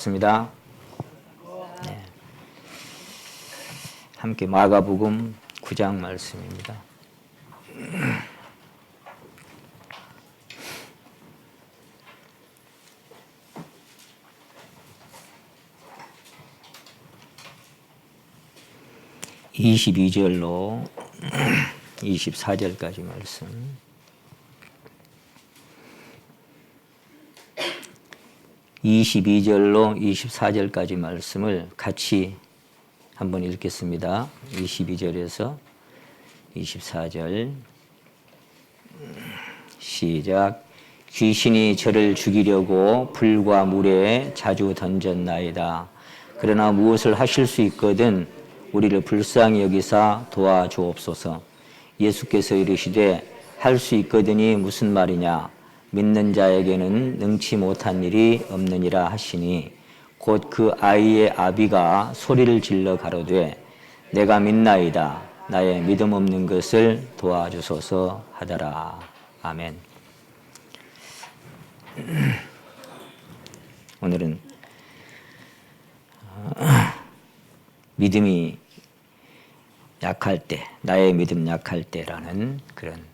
습니다. 네. 함께 마가복음 9장 말씀입니다. (22절로) 24절까지 말씀. (22절로) 24절까지 말씀을 같이 한번 읽겠습니다. 22절에서 24절 시작. 귀신이 저를 죽이려고 불과 물에 자주 던졌나이다. 그러나 무엇을 하실 수 있거든 우리를 불쌍히 여기사 도와주옵소서. 예수께서 이르시되 할 수 있거든이 무슨 말이냐. 믿는 자에게는 능치 못한 일이 없느니라 하시니 곧 그 아이의 아비가 소리를 질러 가로되 내가 믿나이다. 나의 믿음 없는 것을 도와주소서 하더라. 아멘. 오늘은 믿음이 약할 때, 나의 믿음 약할 때라는 그런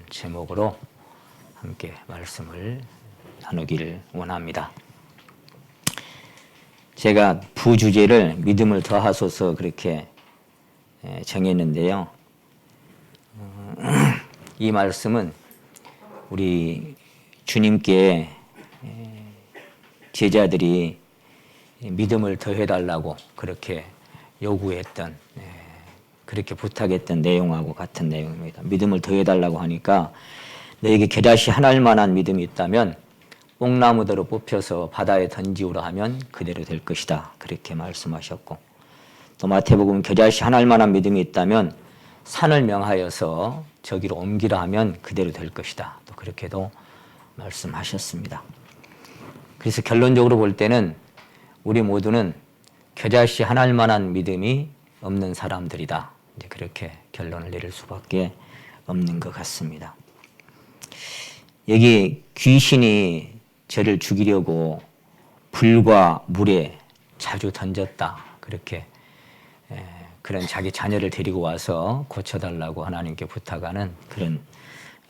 제목으로 함께 말씀을 나누기를 원합니다. 제가 부주제를 믿음을 더하소서 그렇게 정했는데요. 이 말씀은 우리 주님께 제자들이 믿음을 더해달라고 그렇게 요구했던, 그렇게 부탁했던 내용하고 같은 내용입니다. 믿음을 더해달라고 하니까 너에게 겨자씨 한 알만한 믿음이 있다면 뽕나무대로 뽑혀서 바다에 던지우라 하면 그대로 될 것이다. 그렇게 말씀하셨고, 또 마태복음 겨자씨 한 알만한 믿음이 있다면 산을 명하여서 저기로 옮기라 하면 그대로 될 것이다. 또 그렇게도 말씀하셨습니다. 그래서 결론적으로 볼 때는 우리 모두는 겨자씨 한 알만한 믿음이 없는 사람들이다. 이제 그렇게 결론을 내릴 수밖에 없는 것 같습니다. 여기 귀신이 저를 죽이려고 불과 물에 자주 던졌다. 그렇게 그런 자기 자녀를 데리고 와서 고쳐달라고 하나님께 부탁하는 그런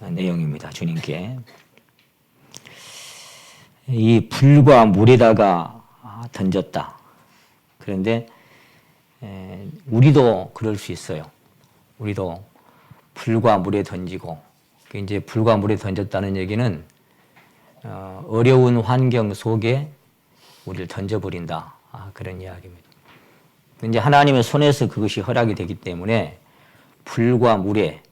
내용입니다. 주님께. 이 불과 물에다가 던졌다. 그런데 우리도 그럴 수 있어요. 우리도 불과 물에 던지고, 이제 불과 물에 던졌다는 얘기는 어려운 환경 속에 우리를 던져버린다. 그런 이야기입니다. 이제 하나님의 손에서 그것이 허락이 되기 때문에 불과 물에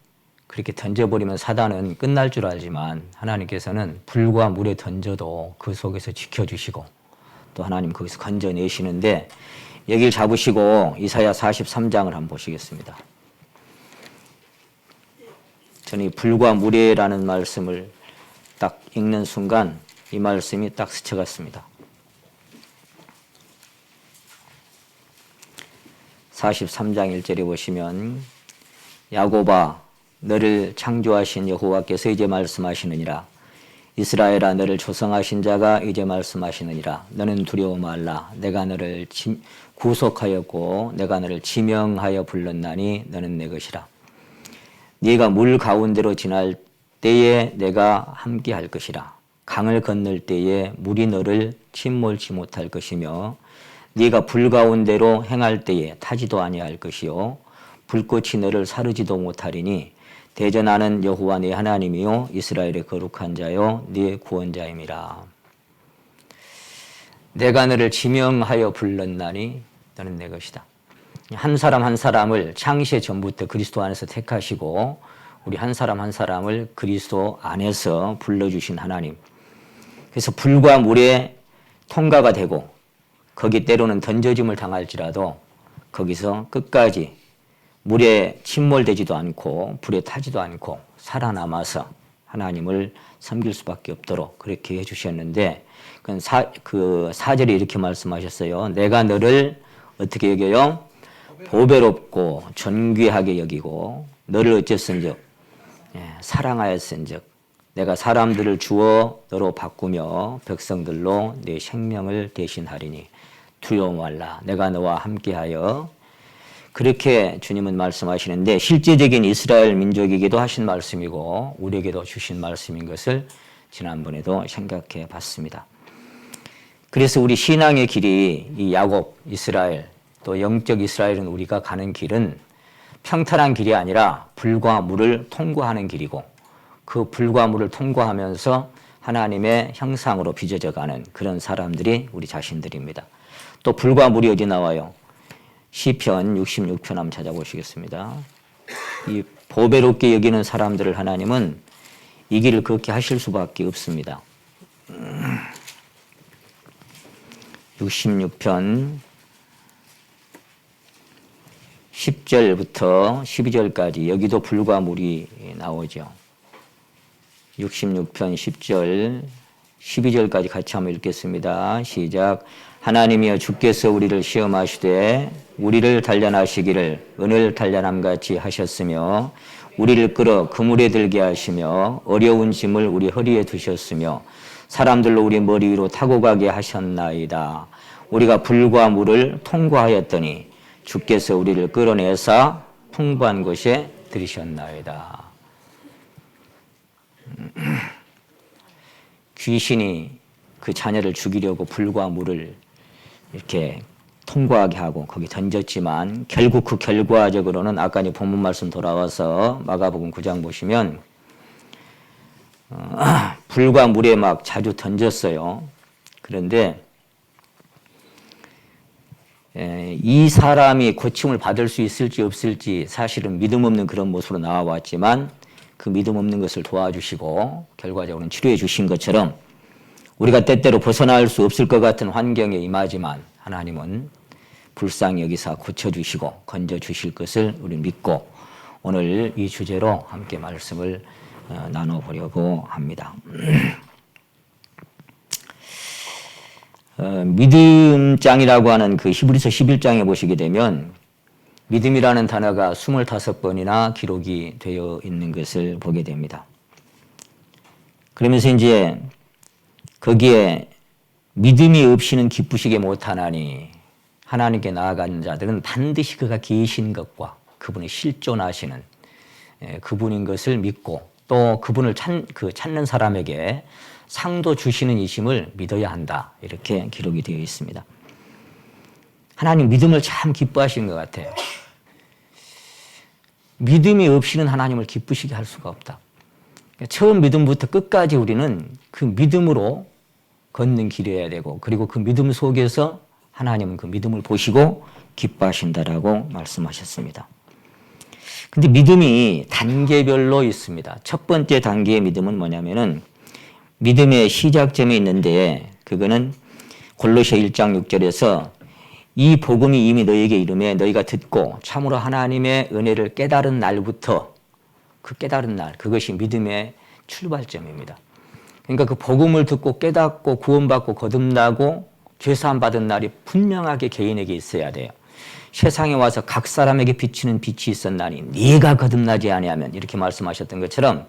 그렇게 던져버리면 사단은 끝날 줄 알지만 하나님께서는 불과 물에 던져도 그 속에서 지켜주시고 또 하나님 거기서 건져내시는데, 여기를 잡으시고 이사야 43장을 한번 보시겠습니다. 저는 이 불과 물에라는 말씀을 딱 읽는 순간 이 말씀이 딱 스쳐갔습니다. 43장 1절에 보시면 야곱아 너를 창조하신 여호와께서 이제 말씀하시느니라. 이스라엘아 너를 조성하신 자가 이제 말씀하시느니라. 너는 두려워 말라. 내가 너를 구속하였고 내가 너를 지명하여 불렀나니 너는 내 것이라. 네가 물 가운데로 지날 때에 내가 함께 할 것이라. 강을 건널 때에 물이 너를 침몰치 못할 것이며 네가 불 가운데로 행할 때에 타지도 아니할 것이요 불꽃이 너를 사르지도 못하리니 대전하는 여호와 네 하나님이요 이스라엘의 거룩한 자요 네 구원자임이라. 내가 너를 지명하여 불렀나니 너는 내 것이다. 한 사람 한 사람을 창세 전부터 그리스도 안에서 택하시고 우리 한 사람 한 사람을 그리스도 안에서 불러주신 하나님. 그래서 불과 물에 통과가 되고 거기 때로는 던져짐을 당할지라도 거기서 끝까지 물에 침몰되지도 않고 불에 타지도 않고 살아남아서 하나님을 섬길 수밖에 없도록 그렇게 해주셨는데, 그 4절에 이렇게 말씀하셨어요. 내가 너를 어떻게 여겨요? 보배롭고 존귀하게 여기고 너를 어쨌은즉 사랑하였은즉 내가 사람들을 주어 너로 바꾸며 백성들로 내 생명을 대신하리니 두려워 말라. 내가 너와 함께하여. 그렇게 주님은 말씀하시는데 실제적인 이스라엘 민족에게도 하신 말씀이고 우리에게도 주신 말씀인 것을 지난번에도 생각해 봤습니다. 그래서 우리 신앙의 길이 이 야곱, 이스라엘, 또 영적 이스라엘은 우리가 가는 길은 평탄한 길이 아니라 불과 물을 통과하는 길이고 그 불과 물을 통과하면서 하나님의 형상으로 빚어져 가는 그런 사람들이 우리 자신들입니다. 또 불과 물이 어디 나와요? 시편 66편 한번 찾아보시겠습니다. 이 보배롭게 여기는 사람들을 하나님은 이 길을 걷게 하실 수밖에 없습니다. 66편 10절부터 12절까지 여기도 불과 물이 나오죠. 66편 10절 12절까지 같이 한번 읽겠습니다. 시작. 하나님이여 주께서 우리를 시험하시되 우리를 단련하시기를 은을 단련함같이 하셨으며 우리를 끌어 그물에 들게 하시며 어려운 짐을 우리 허리에 두셨으며 사람들로 우리 머리 위로 타고 가게 하셨나이다. 우리가 불과 물을 통과하였더니 주께서 우리를 끌어내사 풍부한 곳에 들이셨나이다. 귀신이 그 자녀를 죽이려고 불과 물을 이렇게 통과하게 하고 거기 던졌지만 결국 그 결과적으로는 아까 이 본문 말씀 돌아와서 마가복음 9장 보시면 불과 물에 막 자주 던졌어요. 그런데 이 사람이 고침을 받을 수 있을지 없을지 사실은 믿음 없는 그런 모습으로 나와왔지만 그 믿음 없는 것을 도와주시고 결과적으로는 치료해 주신 것처럼 우리가 때때로 벗어날 수 없을 것 같은 환경에 임하지만 하나님은 불쌍히 여기사 고쳐주시고 건져주실 것을 우리 믿고 오늘 이 주제로 함께 말씀을 나눠보려고 합니다. 믿음장이라고 하는 그 히브리서 11장에 보시게 되면 믿음이라는 단어가 25번이나 기록이 되어 있는 것을 보게 됩니다. 그러면서 이제 거기에 믿음이 없이는 기쁘시게 못하나니 하나님께 나아가는 자들은 반드시 그가 계신 것과 그분이 실존하시는 그분인 것을 믿고 또 그분을 찾는 사람에게 상도 주시는 이심을 믿어야 한다. 이렇게 기록이 되어 있습니다. 하나님 믿음을 참 기뻐하시는 것 같아요. 믿음이 없이는 하나님을 기쁘시게 할 수가 없다. 처음 믿음부터 끝까지 우리는 그 믿음으로 걷는 길이어야 되고 그리고 그 믿음 속에서 하나님은 그 믿음을 보시고 기뻐하신다라고 말씀하셨습니다. 근데 믿음이 단계별로 있습니다. 첫 번째 단계의 믿음은 뭐냐면은 믿음의 시작점이 있는데 그거는 골로새 1장 6절에서 이 복음이 이미 너에게 이름에 너희가 듣고 참으로 하나님의 은혜를 깨달은 날부터 그 깨달은 날 그것이 믿음의 출발점입니다. 그러니까 그 복음을 듣고 깨닫고 구원받고 거듭나고 죄사함 받은 날이 분명하게 개인에게 있어야 돼요. 세상에 와서 각 사람에게 비치는 빛이 있었나니 네가 거듭나지 아니하면 이렇게 말씀하셨던 것처럼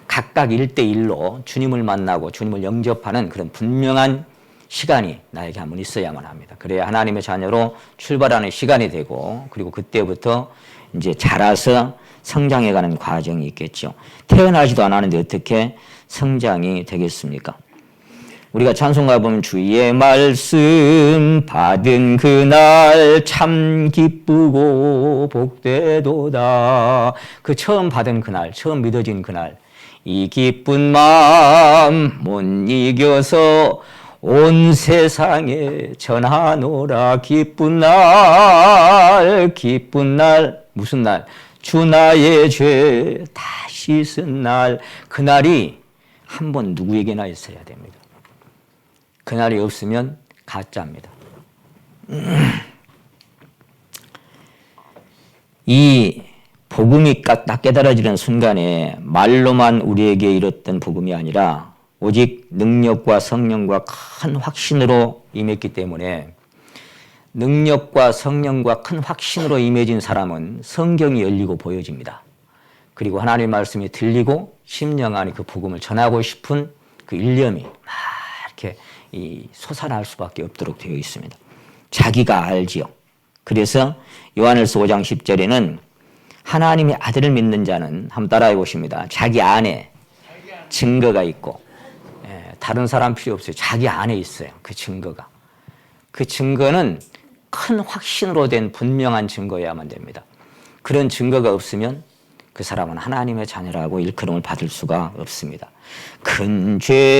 각각 1대1로 주님을 만나고 주님을 영접하는 그런 분명한 시간이 나에게 한번 있어야만 합니다. 그래야 하나님의 자녀로 출발하는 시간이 되고 그리고 그때부터 이제 자라서 성장해가는 과정이 있겠죠. 태어나지도 않았는데 어떻게 성장이 되겠습니까? 우리가 찬송가 보면 주의 말씀 받은 그날 참 기쁘고 복되도다. 그 처음 받은 그날, 처음 믿어진 그날 이 기쁜 마음 못 이겨서 온 세상에 전하노라. 기쁜 날 무슨 날? 주 나의 죄 다 씻은 날. 그날이 한 번 누구에게나 있어야 됩니다. 그날이 없으면 가짜입니다. 이 복음이 딱 깨달아지는 순간에 말로만 우리에게 이뤘던 복음이 아니라 오직 능력과 성령과 큰 확신으로 임했기 때문에 능력과 성령과 큰 확신으로 임해진 사람은 성경이 열리고 보여집니다. 그리고 하나님의 말씀이 들리고 심령 안에 그 복음을 전하고 싶은 그 일념이 막 이렇게 솟아날 수밖에 없도록 되어 있습니다. 자기가 알지요. 그래서 요한일서 5장 10절에는 하나님의 아들을 믿는 자는 한번 따라해 보십니다. 자기 안에 증거가 있고 다른 사람 필요 없어요. 자기 안에 있어요. 그 증거가. 그 증거는 큰 확신으로 된 분명한 증거여야만 됩니다. 그런 증거가 없으면 그 사람은 하나님의 자녀라고 일컬음을 받을 수가 없습니다. 큰 죄악에서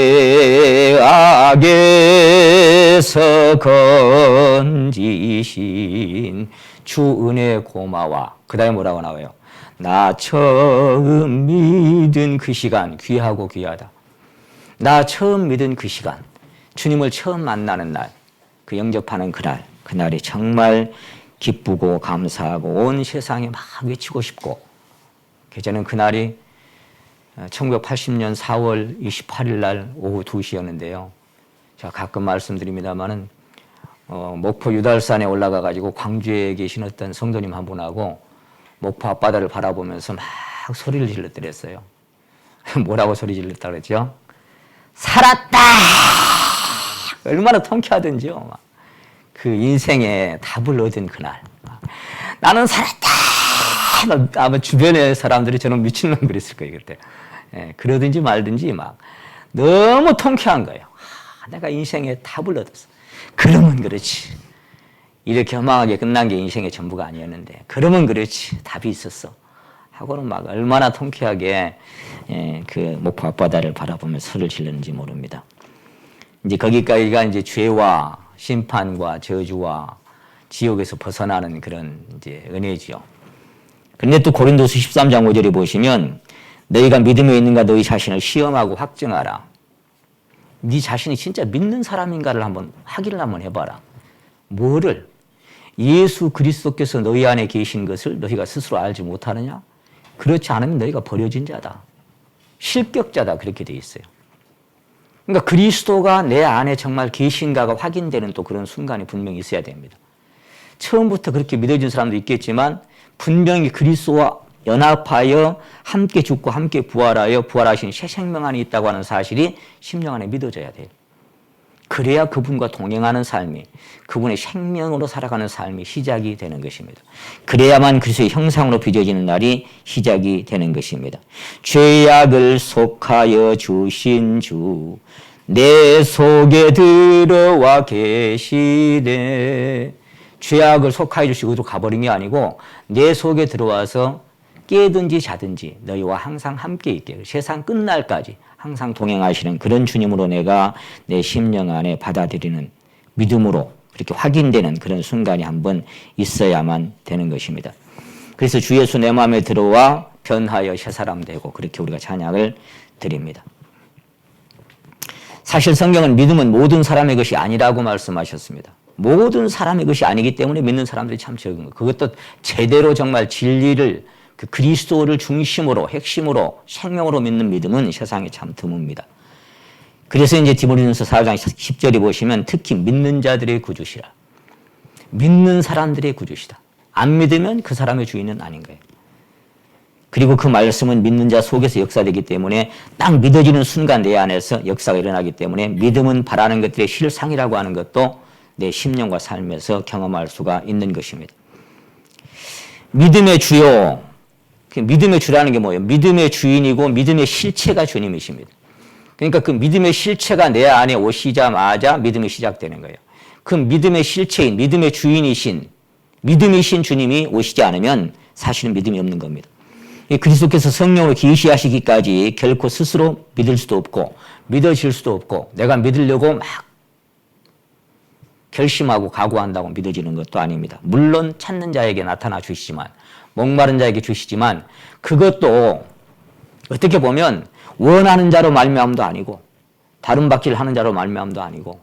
건지신 주 은혜 고마워. 그 다음에 뭐라고 나와요? 나 처음 믿은 그 시간 귀하고 귀하다. 나 처음 믿은 그 시간, 주님을 처음 만나는 날, 그 영접하는 그날이 정말 기쁘고 감사하고 온 세상에 막 외치고 싶고, 저는 그날이 1980년 4월 28일 날 오후 2시였는데요. 제가 가끔 말씀드립니다마는 목포 유달산에 올라가 가지고 광주에 계신 어떤 성도님 한 분하고 목포 앞바다를 바라보면서 막 소리를 질렀더랬어요. 뭐라고 소리 질렀다 그랬죠? 살았다! 얼마나 통쾌하든지요. 그 인생의 답을 얻은 그날. 나는 살았다! 아마 주변의 사람들이 저는 미친놈 그랬을 거예요, 그때. 그러든지 말든지 막 너무 통쾌한 거예요. 내가 인생의 답을 얻었어. 그러면 그렇지. 이렇게 허망하게 끝난 게 인생의 전부가 아니었는데, 그러면 그렇지. 답이 있었어. 하고는 막 얼마나 통쾌하게 그 목포 앞바다를 바라보며 소리를 질렀는지 모릅니다. 이제 거기까지가 이제 죄와 심판과 저주와 지옥에서 벗어나는 그런 이제 은혜지요. 그런데 또 고린도서 13장 5절에 보시면 너희가 믿음에 있는가 너희 자신을 시험하고 확증하라. 네 자신이 진짜 믿는 사람인가를 한번 확인을 한번 해봐라. 뭐를? 예수 그리스도께서 너희 안에 계신 것을 너희가 스스로 알지 못하느냐? 그렇지 않으면 너희가 버려진 자다. 실격자다. 그렇게 돼 있어요. 그러니까 그리스도가 내 안에 정말 계신가가 확인되는 또 그런 순간이 분명히 있어야 됩니다. 처음부터 그렇게 믿어진 사람도 있겠지만 분명히 그리스도와 연합하여 함께 죽고 함께 부활하여 부활하신 새 생명 안에 있다고 하는 사실이 심령 안에 믿어져야 돼요. 그래야 그분과 동행하는 삶이, 그분의 생명으로 살아가는 삶이 시작이 되는 것입니다. 그래야만 그리스도의 형상으로 빚어지는 날이 시작이 되는 것입니다. 죄악을 속하여 주신 주 내 속에 들어와 계시네. 죄악을 속하여 주시고 어디로 가버린 게 아니고 내 속에 들어와서 깨든지 자든지 너희와 항상 함께 있게, 세상 끝날까지 항상 동행하시는 그런 주님으로 내가 내 심령 안에 받아들이는 믿음으로 그렇게 확인되는 그런 순간이 한번 있어야만 되는 것입니다. 그래서 주 예수 내 마음에 들어와 변하여 새 사람 되고, 그렇게 우리가 찬양을 드립니다. 사실 성경은 믿음은 모든 사람의 것이 아니라고 말씀하셨습니다. 모든 사람의 것이 아니기 때문에 믿는 사람들이 참 적은 거예요. 그것도 제대로 정말 진리를, 그 그리스도를 중심으로, 핵심으로, 생명으로 믿는 믿음은 세상에 참 드뭅니다. 그래서 이제 디모데전서 4장 10절에 보시면 특히 믿는 자들의 구주시라. 믿는 사람들의 구주시다. 안 믿으면 그 사람의 주인은 아닌 거예요. 그리고 그 말씀은 믿는 자 속에서 역사되기 때문에 딱 믿어지는 순간 내 안에서 역사가 일어나기 때문에 믿음은 바라는 것들의 실상이라고 하는 것도 내 심령과 삶에서 경험할 수가 있는 것입니다. 믿음의 주요, 믿음의 주라는 게 뭐예요? 믿음의 주인이고 믿음의 실체가 주님이십니다. 그러니까 그 믿음의 실체가 내 안에 오시자마자 믿음이 시작되는 거예요. 그 믿음의 실체인, 믿음의 주인이신, 믿음이신 주님이 오시지 않으면 사실은 믿음이 없는 겁니다. 그리스도께서 성령으로 계시하시기까지 결코 스스로 믿을 수도 없고 믿어질 수도 없고 내가 믿으려고 막 결심하고 각오한다고 믿어지는 것도 아닙니다. 물론 찾는 자에게 나타나 주시지만, 목마른 자에게 주시지만, 그것도 어떻게 보면 원하는 자로 말미암도 아니고 다른 받기를 하는 자로 말미암도 아니고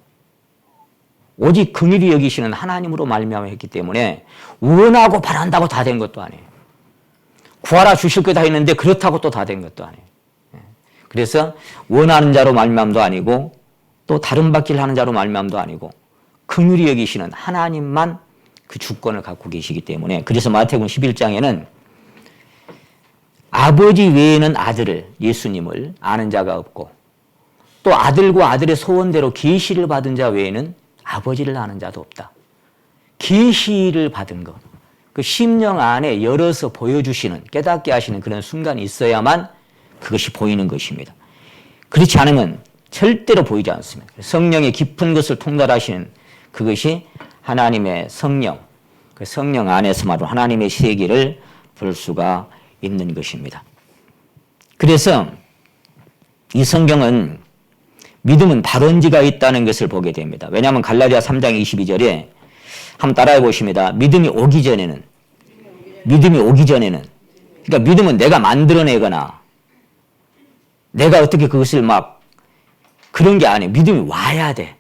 오직 긍휼히 여기시는 하나님으로 말미암아 했기 때문에 원하고 바란다고 다 된 것도 아니에요. 구하라 주실 거 다 있는데 그렇다고 또 다 된 것도 아니에요. 그래서 원하는 자로 말미암도 아니고 또 다른 받기를 하는 자로 말미암도 아니고 긍휼히 여기시는 하나님만 그 주권을 갖고 계시기 때문에, 그래서 마태복음 11장에는 아버지 외에는 아들을, 예수님을 아는 자가 없고 또 아들과 아들의 소원대로 계시를 받은 자 외에는 아버지를 아는 자도 없다. 계시를 받은 것, 그 심령 안에 열어서 보여주시는, 깨닫게 하시는 그런 순간이 있어야만 그것이 보이는 것입니다. 그렇지 않으면 절대로 보이지 않습니다. 성령의 깊은 것을 통달하시는 그것이 하나님의 성령, 그 성령 안에서만 하나님의 세계를 볼 수가 있는 것입니다. 그래서 이 성경은 믿음은 발원지가 있다는 것을 보게 됩니다. 왜냐하면 갈라디아 3장 22절에 한번 따라해 보십니다. 믿음이 오기 전에는, 그러니까 믿음은 내가 만들어내거나 내가 어떻게 그것을 막 그런 게 아니에요. 믿음이 와야 돼.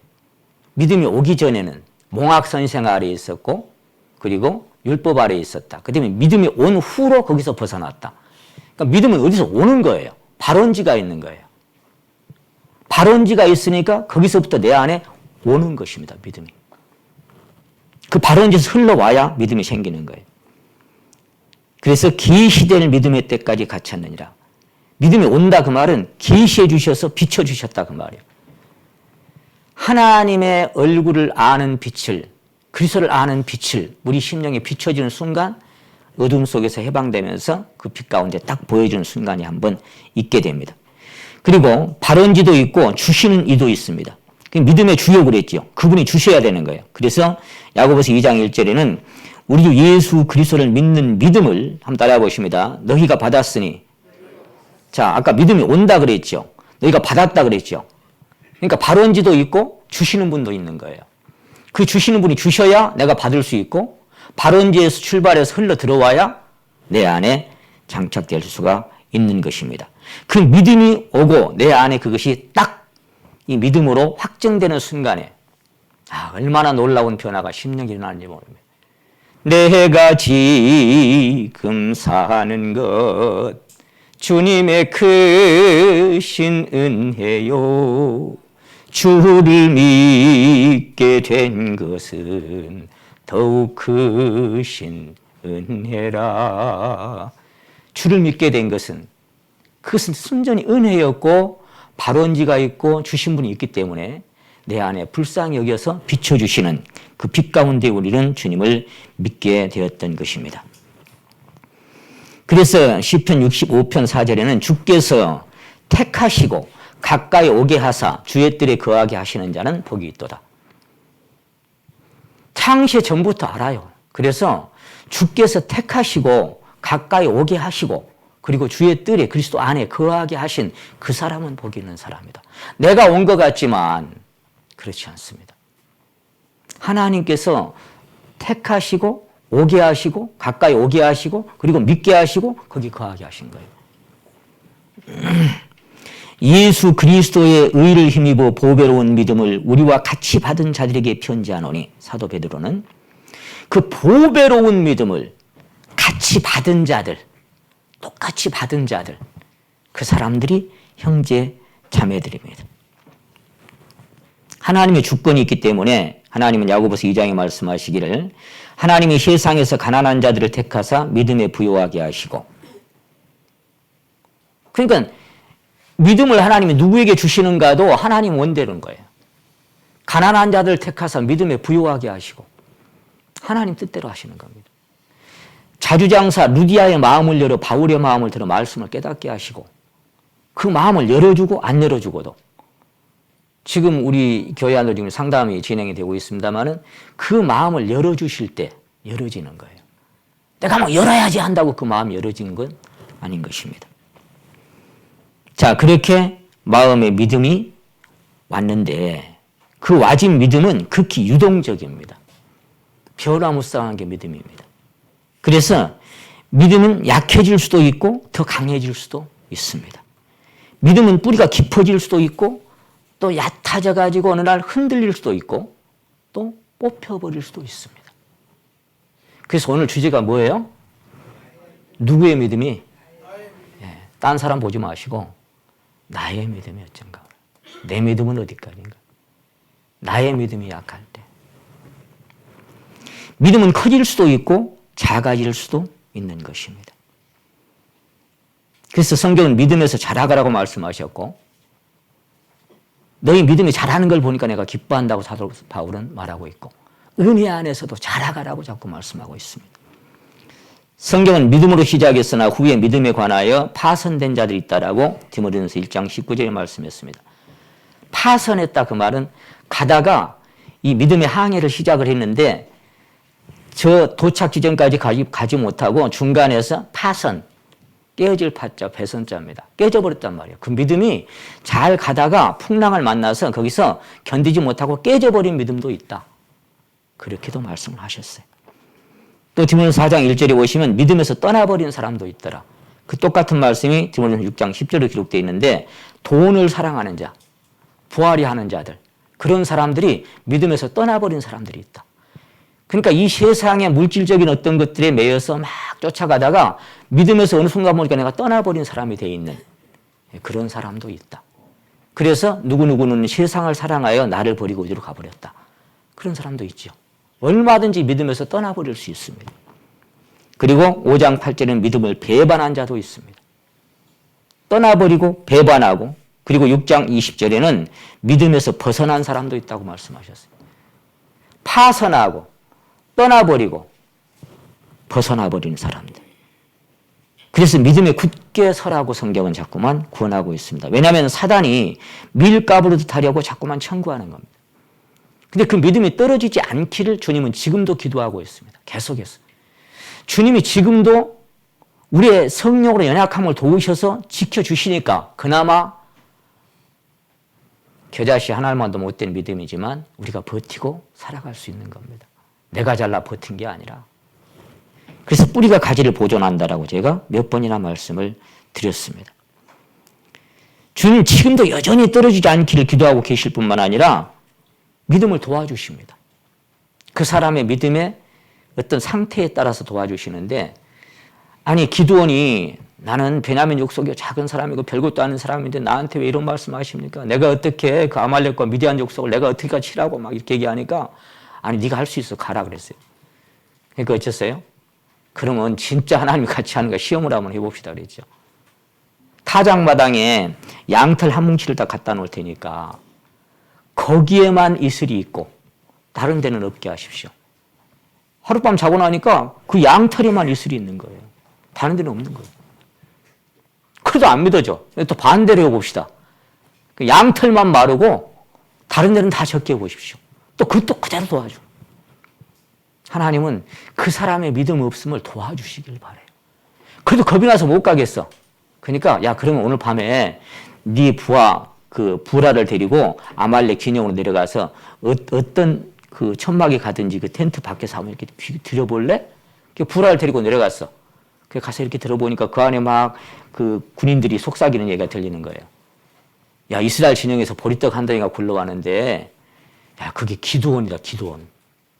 믿음이 오기 전에는 몽학 선생 아래 있었고 그리고 율법 아래 있었다. 그 다음에 믿음이 온 후로 거기서 벗어났다. 그러니까 믿음은 어디서 오는 거예요. 발원지가 있는 거예요. 발원지가 있으니까 거기서부터 내 안에 오는 것입니다. 믿음이. 그 발원지에서 흘러와야 믿음이 생기는 거예요. 그래서 계시될 믿음의 때까지 갇혔느니라. 믿음이 온다 그 말은 계시해 주셔서 비춰 주셨다 그 말이에요. 하나님의 얼굴을 아는 빛을, 그리스도를 아는 빛을 우리 심령에 비춰지는 순간 어둠 속에서 해방되면서 그 빛 가운데 딱 보여주는 순간이 한번 있게 됩니다. 그리고 발원지도 있고 주시는 이도 있습니다. 믿음의 주요 그랬죠. 그분이 주셔야 되는 거예요. 그래서 야고보서 2장 1절에는 우리 주 예수 그리스도를 믿는 믿음을 한번 따라해 보십니다. 너희가 받았으니, 자 아까 믿음이 온다 그랬죠. 너희가 받았다 그랬죠. 그러니까 발원지도 있고 주시는 분도 있는 거예요. 그 주시는 분이 주셔야 내가 받을 수 있고 발원지에서 출발해서 흘러 들어와야 내 안에 장착될 수가 있는 것입니다. 그 믿음이 오고 내 안에 그것이 딱 이 믿음으로 확정되는 순간에 얼마나 놀라운 변화가 심령에 일어나는지 모릅니다. 내가 지금 사는 것 주님의 크신 은혜요. 주를 믿게 된 것은 더욱 크신 은혜라. 주를 믿게 된 것은 그것은 순전히 은혜였고 발원지가 있고 주신 분이 있기 때문에 내 안에 불쌍히 여겨서 비춰주시는 그 빛 가운데 우리는 주님을 믿게 되었던 것입니다. 그래서 시편 65편 4절에는 주께서 택하시고 가까이 오게 하사 주의 뜰에 거하게 하시는 자는 복이 있도다. 창세 전부터 알아요. 그래서 주께서 택하시고 가까이 오게 하시고 그리고 주의 뜰에 그리스도 안에 거하게 하신 그 사람은 복이 있는 사람이다. 내가 온 것 같지만 그렇지 않습니다. 하나님께서 택하시고 오게 하시고 가까이 오게 하시고 그리고 믿게 하시고 거기 거하게 하신 거예요. 예수 그리스도의 의를 힘입어 보배로운 믿음을 우리와 같이 받은 자들에게 편지하노니, 사도 베드로는 그 보배로운 믿음을 같이 받은 자들, 똑같이 받은 자들, 그 사람들이 형제 자매들입니다. 하나님의 주권이 있기 때문에 하나님은 야고보서 2장에 말씀하시기를 하나님이 세상에서 가난한 자들을 택하사 믿음에 부요하게 하시고, 그러니까 믿음을 하나님이 누구에게 주시는가도 하나님 원대로인 거예요. 가난한 자들을 택하사 믿음에 부요하게 하시고 하나님 뜻대로 하시는 겁니다. 자주장사 루디아의 마음을 열어 바울의 마음을 들어 말씀을 깨닫게 하시고 그 마음을 열어주고 안 열어주고도 지금 우리 교회 안으로 지금 상담이 진행이 되고 있습니다만은 그 마음을 열어주실 때 열어지는 거예요. 내가 뭐 열어야지 한다고 그 마음이 열어지는 건 아닌 것입니다. 자, 그렇게 마음의 믿음이 왔는데 그 와진 믿음은 극히 유동적입니다. 변화무쌍한 게 믿음입니다. 그래서 믿음은 약해질 수도 있고 더 강해질 수도 있습니다. 믿음은 뿌리가 깊어질 수도 있고 또 얕아져 가지고 어느 날 흔들릴 수도 있고 또 뽑혀버릴 수도 있습니다. 그래서 오늘 주제가 뭐예요? 누구의 믿음이? 딴 사람 보지 마시고 나의 믿음이 어쩐가. 내 믿음은 어디까지인가. 나의 믿음이 약할 때. 믿음은 커질 수도 있고 작아질 수도 있는 것입니다. 그래서 성경은 믿음에서 자라가라고 말씀하셨고 너희 믿음이 자라는 걸 보니까 내가 기뻐한다고 사도 바울은 말하고 있고 은혜 안에서도 자라가라고 자꾸 말씀하고 있습니다. 성경은 믿음으로 시작했으나 후에 믿음에 관하여 파선된 자들이 있다라고 디모데전서 1장 19절에 말씀했습니다. 파선했다 그 말은 가다가 이 믿음의 항해를 시작을 했는데 저 도착 지점까지 가지 못하고 중간에서 파선, 깨어질 파자, 배선자입니다. 깨져버렸단 말이에요. 그 믿음이 잘 가다가 풍랑을 만나서 거기서 견디지 못하고 깨져버린 믿음도 있다. 그렇게도 말씀을 하셨어요. 또 디모데전서 4장 1절에 보시면 믿음에서 떠나버린 사람도 있더라. 그 똑같은 말씀이 디모데전서 6장 10절에 기록되어 있는데 돈을 사랑하는 자, 부활이 하는 자들 그런 사람들이 믿음에서 떠나버린 사람들이 있다. 그러니까 이 세상의 물질적인 어떤 것들에 매여서 막 쫓아가다가 믿음에서 어느 순간 보니까 내가 떠나버린 사람이 돼 있는 그런 사람도 있다. 그래서 누구누구는 세상을 사랑하여 나를 버리고 어디로 가버렸다. 그런 사람도 있죠. 얼마든지 믿음에서 떠나버릴 수 있습니다. 그리고 5장 8절에는 믿음을 배반한 자도 있습니다. 떠나버리고 배반하고 그리고 6장 20절에는 믿음에서 벗어난 사람도 있다고 말씀하셨어요. 파선하고 떠나버리고 벗어나버리는 사람들. 그래서 믿음에 굳게 서라고 성경은 자꾸만 구원하고 있습니다. 왜냐하면 사단이 밀가부로 하려고 자꾸만 청구하는 겁니다. 근데 그 믿음이 떨어지지 않기를 주님은 지금도 기도하고 있습니다. 계속해서. 주님이 지금도 우리의 성령으로 연약함을 도우셔서 지켜주시니까 그나마 겨자씨 하나만도 못된 믿음이지만 우리가 버티고 살아갈 수 있는 겁니다. 내가 잘나 버틴 게 아니라. 그래서 뿌리가 가지를 보존한다라고 제가 몇 번이나 말씀을 드렸습니다. 주님 지금도 여전히 떨어지지 않기를 기도하고 계실 뿐만 아니라 믿음을 도와주십니다. 그 사람의 믿음의 어떤 상태에 따라서 도와주시는데 아니 기드온이 나는 베냐민 족속의 작은 사람이고 별것도 아닌 사람인데 나한테 왜 이런 말씀하십니까? 내가 어떻게 그 아말렉과 미디안 족속을 내가 어떻게 치라고 막 이렇게 얘기하니까 아니 네가 할 수 있어 가라 그랬어요. 그러니까 어쩌세요? 그러면 진짜 하나님이 같이 하는 거 시험을 한번 해봅시다 그랬죠. 타작마당에 양털 한 뭉치를 다 갖다 놓을 테니까 거기에만 이슬이 있고 다른 데는 없게 하십시오. 하룻밤 자고 나니까 그 양털에만 이슬이 있는 거예요. 다른 데는 없는 거예요. 그래도 안 믿어져. 또 반대로 해봅시다. 그 양털만 마르고 다른 데는 다 적게 해보십시오. 또 그것도 그대로 도와줘. 하나님은 그 사람의 믿음 없음을 도와주시길 바래요. 그래도 겁이 나서 못 가겠어. 그러니까 야 그러면 오늘 밤에 네 부하를 데리고 아말렉 진영으로 내려가서 어떤 그 천막에 가든지 그 텐트 밖에서 한번 이렇게 들여볼래? 부하를 데리고 내려갔어. 그 가서 이렇게 들어보니까 그 안에 막 그 군인들이 속삭이는 얘기가 들리는 거예요. 야 이스라엘 진영에서 보리떡 한 덩이가 굴러가는데 야 그게 기드온이다 기드온.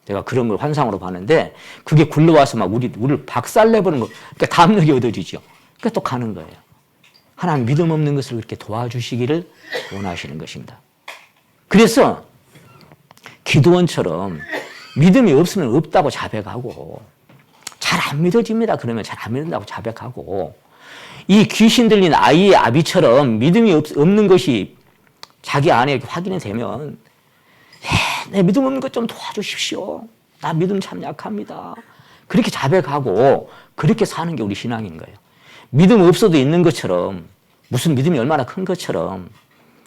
내가 그런 걸 환상으로 봤는데 그게 굴러와서 막 우리를 박살내버리는 거. 그러니까 담력이 얻어지죠. 그러니까 또 가는 거예요. 하나님 믿음 없는 것을 그렇게 도와주시기를 원하시는 것입니다. 그래서 기드온처럼 믿음이 없으면 없다고 자백하고 잘 안 믿어집니다. 그러면 잘 안 믿는다고 자백하고 이 귀신 들린 아이의 아비처럼 믿음이 없는 것이 자기 안에 확인이 되면 내 믿음 없는 것 좀 도와주십시오. 나 믿음 참 약합니다. 그렇게 자백하고 그렇게 사는 게 우리 신앙인 거예요. 믿음 없어도 있는 것처럼 무슨 믿음이 얼마나 큰 것처럼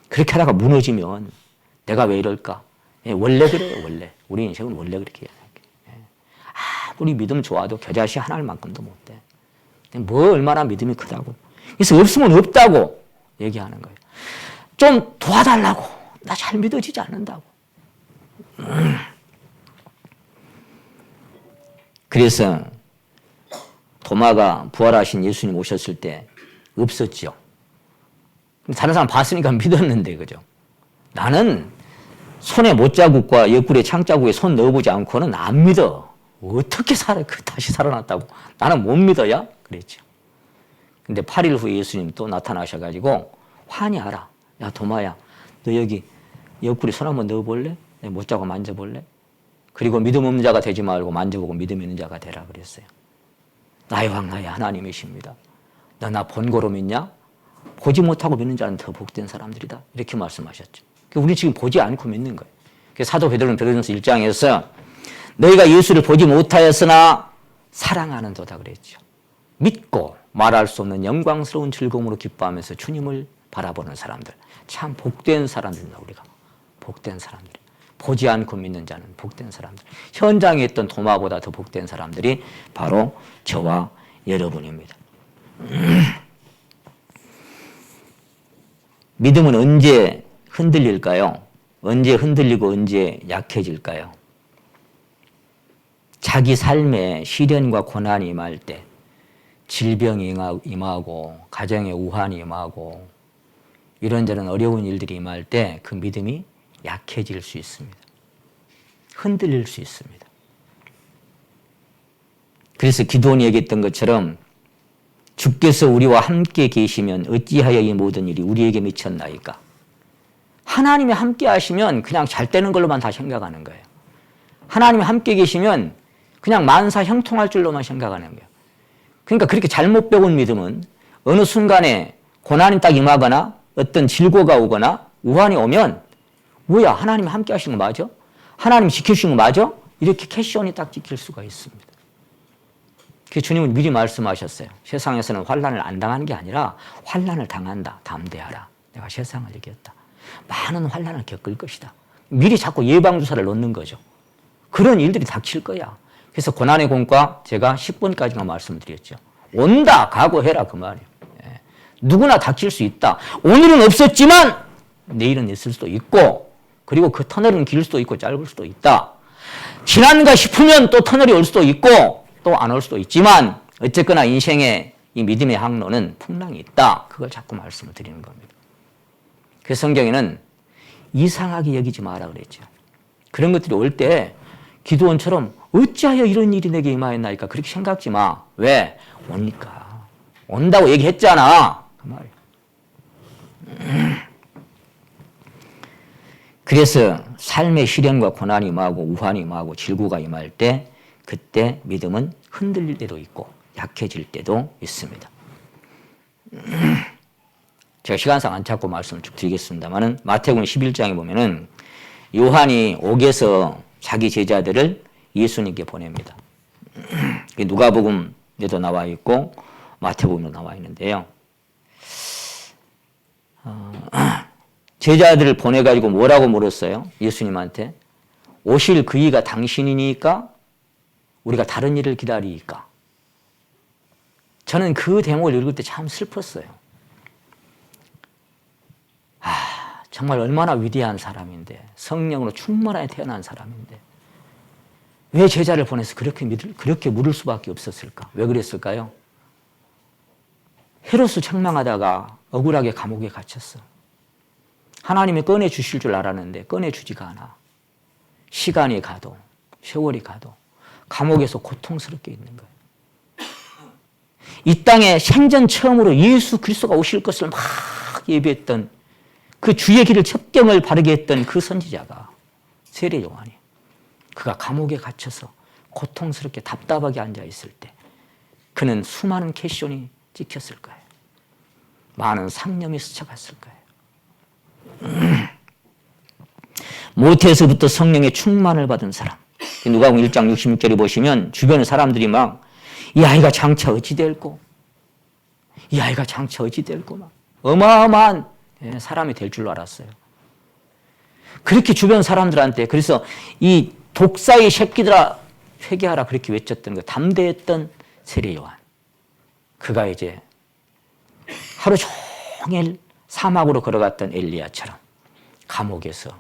그렇게 하다가 무너지면 내가 왜 이럴까? 원래 그래요. 원래. 우리 인생은 원래 그렇게 해요. 아무리 믿음 좋아도 겨자씨 하나만큼도 못 돼. 뭐 얼마나 믿음이 크다고. 그래서 없으면 없다고 얘기하는 거예요. 좀 도와달라고. 나 잘 믿어지지 않는다고. 그래서 도마가 부활하신 예수님 오셨을 때 없었죠. 다른 사람 봤으니까 믿었는데 그죠. 나는 손에 못자국과 옆구리에 창자국에 손 넣어보지 않고는 안 믿어. 어떻게 다시 살아났다고. 나는 못 믿어야 그랬죠. 근데 8일 후에 예수님 또 나타나셔가지고 환히 알아. 야 도마야 너 여기 옆구리 손 한번 넣어볼래? 내 못자국 만져볼래? 그리고 믿음 없는 자가 되지 말고 만져보고 믿음 있는 자가 되라 그랬어요. 나의 왕 나의 하나님이십니다. 너 나 본거로 믿냐? 보지 못하고 믿는 자는 더 복된 사람들이다. 이렇게 말씀하셨죠. 우리 지금 보지 않고 믿는 거예요. 사도 베드로는 베드로전서 1장에서 너희가 예수를 보지 못하였으나 사랑하는도다 그랬죠. 믿고 말할 수 없는 영광스러운 즐거움으로 기뻐하면서 주님을 바라보는 사람들. 참 복된 사람들입니다. 우리가 복된 사람들. 보지 않고 믿는 자는 복된 사람들. 현장에 있던 도마보다 더 복된 사람들이 바로 저와 여러분입니다. 믿음은 언제 흔들릴까요? 언제 흔들리고 언제 약해질까요? 자기 삶에 시련과 고난이 임할 때, 질병이 임하고 가정에 우환이 임하고 이런저런 어려운 일들이 임할 때 그 믿음이 약해질 수 있습니다. 흔들릴 수 있습니다. 그래서 기도원이 얘기했던 것처럼 주께서 우리와 함께 계시면 어찌하여 이 모든 일이 우리에게 미쳤나이까. 하나님이 함께 하시면 그냥 잘 되는 걸로만 다 생각하는 거예요. 하나님이 함께 계시면 그냥 만사 형통할 줄로만 생각하는 거예요. 그러니까 그렇게 잘못 배운 믿음은 어느 순간에 고난이 딱 임하거나 어떤 질고가 오거나 우환이 오면 뭐야 하나님이 함께 하시는 거 맞아? 하나님이 지켜주시는 거 맞아? 이렇게 캐시온이 딱 찍힐 수가 있습니다. 그 주님은 미리 말씀하셨어요. 세상에서는 환난을 안 당하는 게 아니라 환난을 당한다. 담대하라. 내가 세상을 이겼다. 많은 환난을 겪을 것이다. 미리 자꾸 예방주사를 놓는 거죠. 그런 일들이 닥칠 거야. 그래서 고난의 공과 제가 10번까지만 말씀드렸죠. 온다 각오해라 그 말이에요. 예. 누구나 닥칠 수 있다. 오늘은 없었지만 내일은 있을 수도 있고 그리고 그 터널은 길 수도 있고 짧을 수도 있다. 지난가 싶으면 또 터널이 올 수도 있고 또 안 올 수도 있지만 어쨌거나 인생의 이 믿음의 항로는 풍랑이 있다. 그걸 자꾸 말씀을 드리는 겁니다. 그래서 성경에는 이상하게 여기지 마라 그랬죠. 그런 것들이 올 때 기도원처럼 어찌하여 이런 일이 내게 임하였나이까 그렇게 생각지 마. 왜? 오니까. 온다고 얘기했잖아. 그 말이에요. 그래서 삶의 시련과 고난이 임하고 우환이 임하고 질고가 임할 때 그때 믿음은 흔들릴 때도 있고 약해질 때도 있습니다. 제가 시간상 안 찾고 말씀을 쭉 드리겠습니다만은 마태복음 11장에 보면은 요한이 옥에서 자기 제자들을 예수님께 보냅니다. 누가복음에도 나와 있고 마태복음에도 나와 있는데요. 제자들을 보내가지고 뭐라고 물었어요? 예수님한테 오실 그이가 당신이니까 우리가 다른 일을 기다리니까. 저는 그 대목을 읽을 때 참 슬펐어요. 정말 얼마나 위대한 사람인데 성령으로 충만하게 태어난 사람인데 왜 제자를 보내서 그렇게 물을 수밖에 없었을까? 왜 그랬을까요? 헤롯을 책망하다가 억울하게 감옥에 갇혔어. 하나님이 꺼내주실 줄 알았는데 꺼내주지가 않아. 시간이 가도 세월이 가도 감옥에서 고통스럽게 있는 거예요. 이 땅에 생전 처음으로 예수 그리스도가 오실 것을 막 예비했던 그 주의 길을 첩경을 바르게 했던 그 선지자가 세례 요한이 그가 감옥에 갇혀서 고통스럽게 답답하게 앉아있을 때 그는 수많은 캐시온이 찍혔을 거예요. 많은 상념이 스쳐갔을 거예요. 모태에서부터 성령의 충만을 받은 사람. 누가복음 1장 66절에 보시면 주변의 사람들이 막 이 아이가 장차 어찌 될꼬 이 아이가 장차 어찌 될꼬 막 어마어마한 사람이 될 줄로 알았어요. 그렇게 주변 사람들한테 그래서 이 독사의 새끼들아 회개하라 그렇게 외쳤던 거 담대했던 세례 요한. 그가 이제 하루 종일 사막으로 걸어갔던 엘리야처럼 감옥에서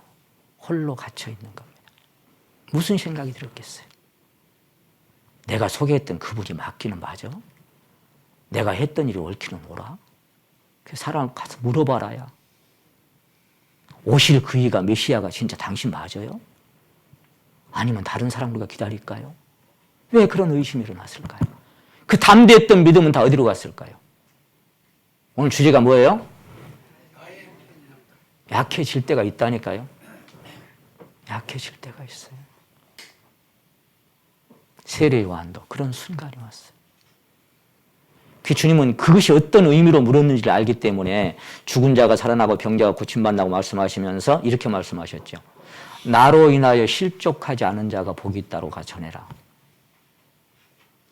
홀로 갇혀 있는 겁니다. 무슨 생각이 들었겠어요? 내가 소개했던 그분이 맞기는 맞아? 내가 했던 일이 옳기는 옳아? 그 사람 가서 물어봐라야. 오실 그이가 메시아가 진짜 당신 맞아요? 아니면 다른 사람 우리가 기다릴까요? 왜 그런 의심이 일어났을까요? 그 담대했던 믿음은 다 어디로 갔을까요? 오늘 주제가 뭐예요? 약해질 때가 있다니까요. 약해질 때가 있어요. 세례 요한도 그런 순간이 왔어요. 그 주님은 그것이 어떤 의미로 물었는지를 알기 때문에 죽은 자가 살아나고 병자가 고침받는다고 말씀하시면서 이렇게 말씀하셨죠. 나로 인하여 실족하지 않은 자가 복이 있다고 전해라.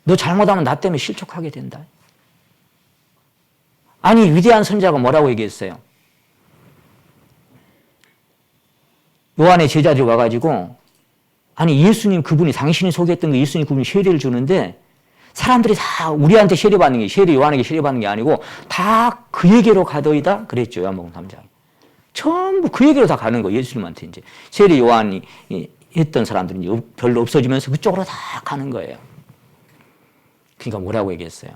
너 잘못하면 나 때문에 실족하게 된다. 아니 위대한 선지자가 뭐라고 얘기했어요? 요한의 제자들이 와가지고 아니 예수님 그분이 당신이 소개했던 그 예수님 그분이 세례를 주는데 사람들이 다 우리한테 세례받는 게 세례 요한에게 세례받는 게 아니고 다 그에게로 가더이다 그랬죠. 요한복음 3장에. 전부 그에게로 다 가는 거예요. 예수님한테 이제 세례 요한이 했던 사람들은 별로 없어지면서 그쪽으로 다 가는 거예요. 그러니까 뭐라고 얘기했어요?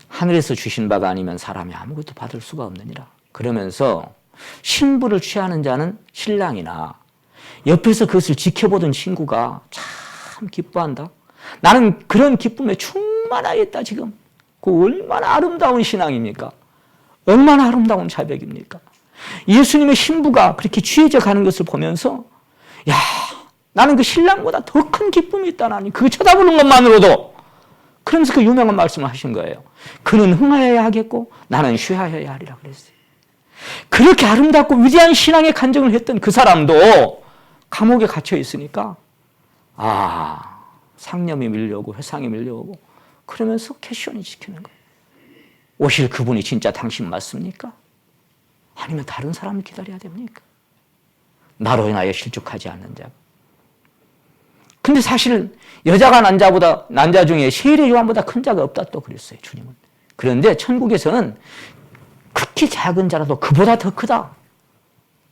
하늘에서 주신 바가 아니면 사람이 아무것도 받을 수가 없느니라. 그러면서 신부를 취하는 자는 신랑이나 옆에서 그것을 지켜보던 친구가 참 기뻐한다. 나는 그런 기쁨에 충만하겠다 지금. 그 얼마나 아름다운 신앙입니까? 얼마나 아름다운 자백입니까? 예수님의 신부가 그렇게 취해져 가는 것을 보면서 야 나는 그 신랑보다 더 큰 기쁨이 있다. 나니 그거 쳐다보는 것만으로도. 그러면서 그 유명한 말씀을 하신 거예요. 그는 흥하여야 하겠고 나는 쉬하여야 하리라 그랬어요. 그렇게 아름답고 위대한 신앙의 간증을 했던 그 사람도 감옥에 갇혀 있으니까 상념이 밀려오고 회상이 밀려오고 그러면서 캐시온이 지키는 거예요. 오실 그분이 진짜 당신 맞습니까? 아니면 다른 사람을 기다려야 됩니까? 나로 인하여 실족하지 않는 자. 근데 사실 여자가 난자 중에 세례 요한보다 큰 자가 없다 또 그랬어요, 주님은. 그런데 천국에서는 극히 작은 자라도 그보다 더 크다.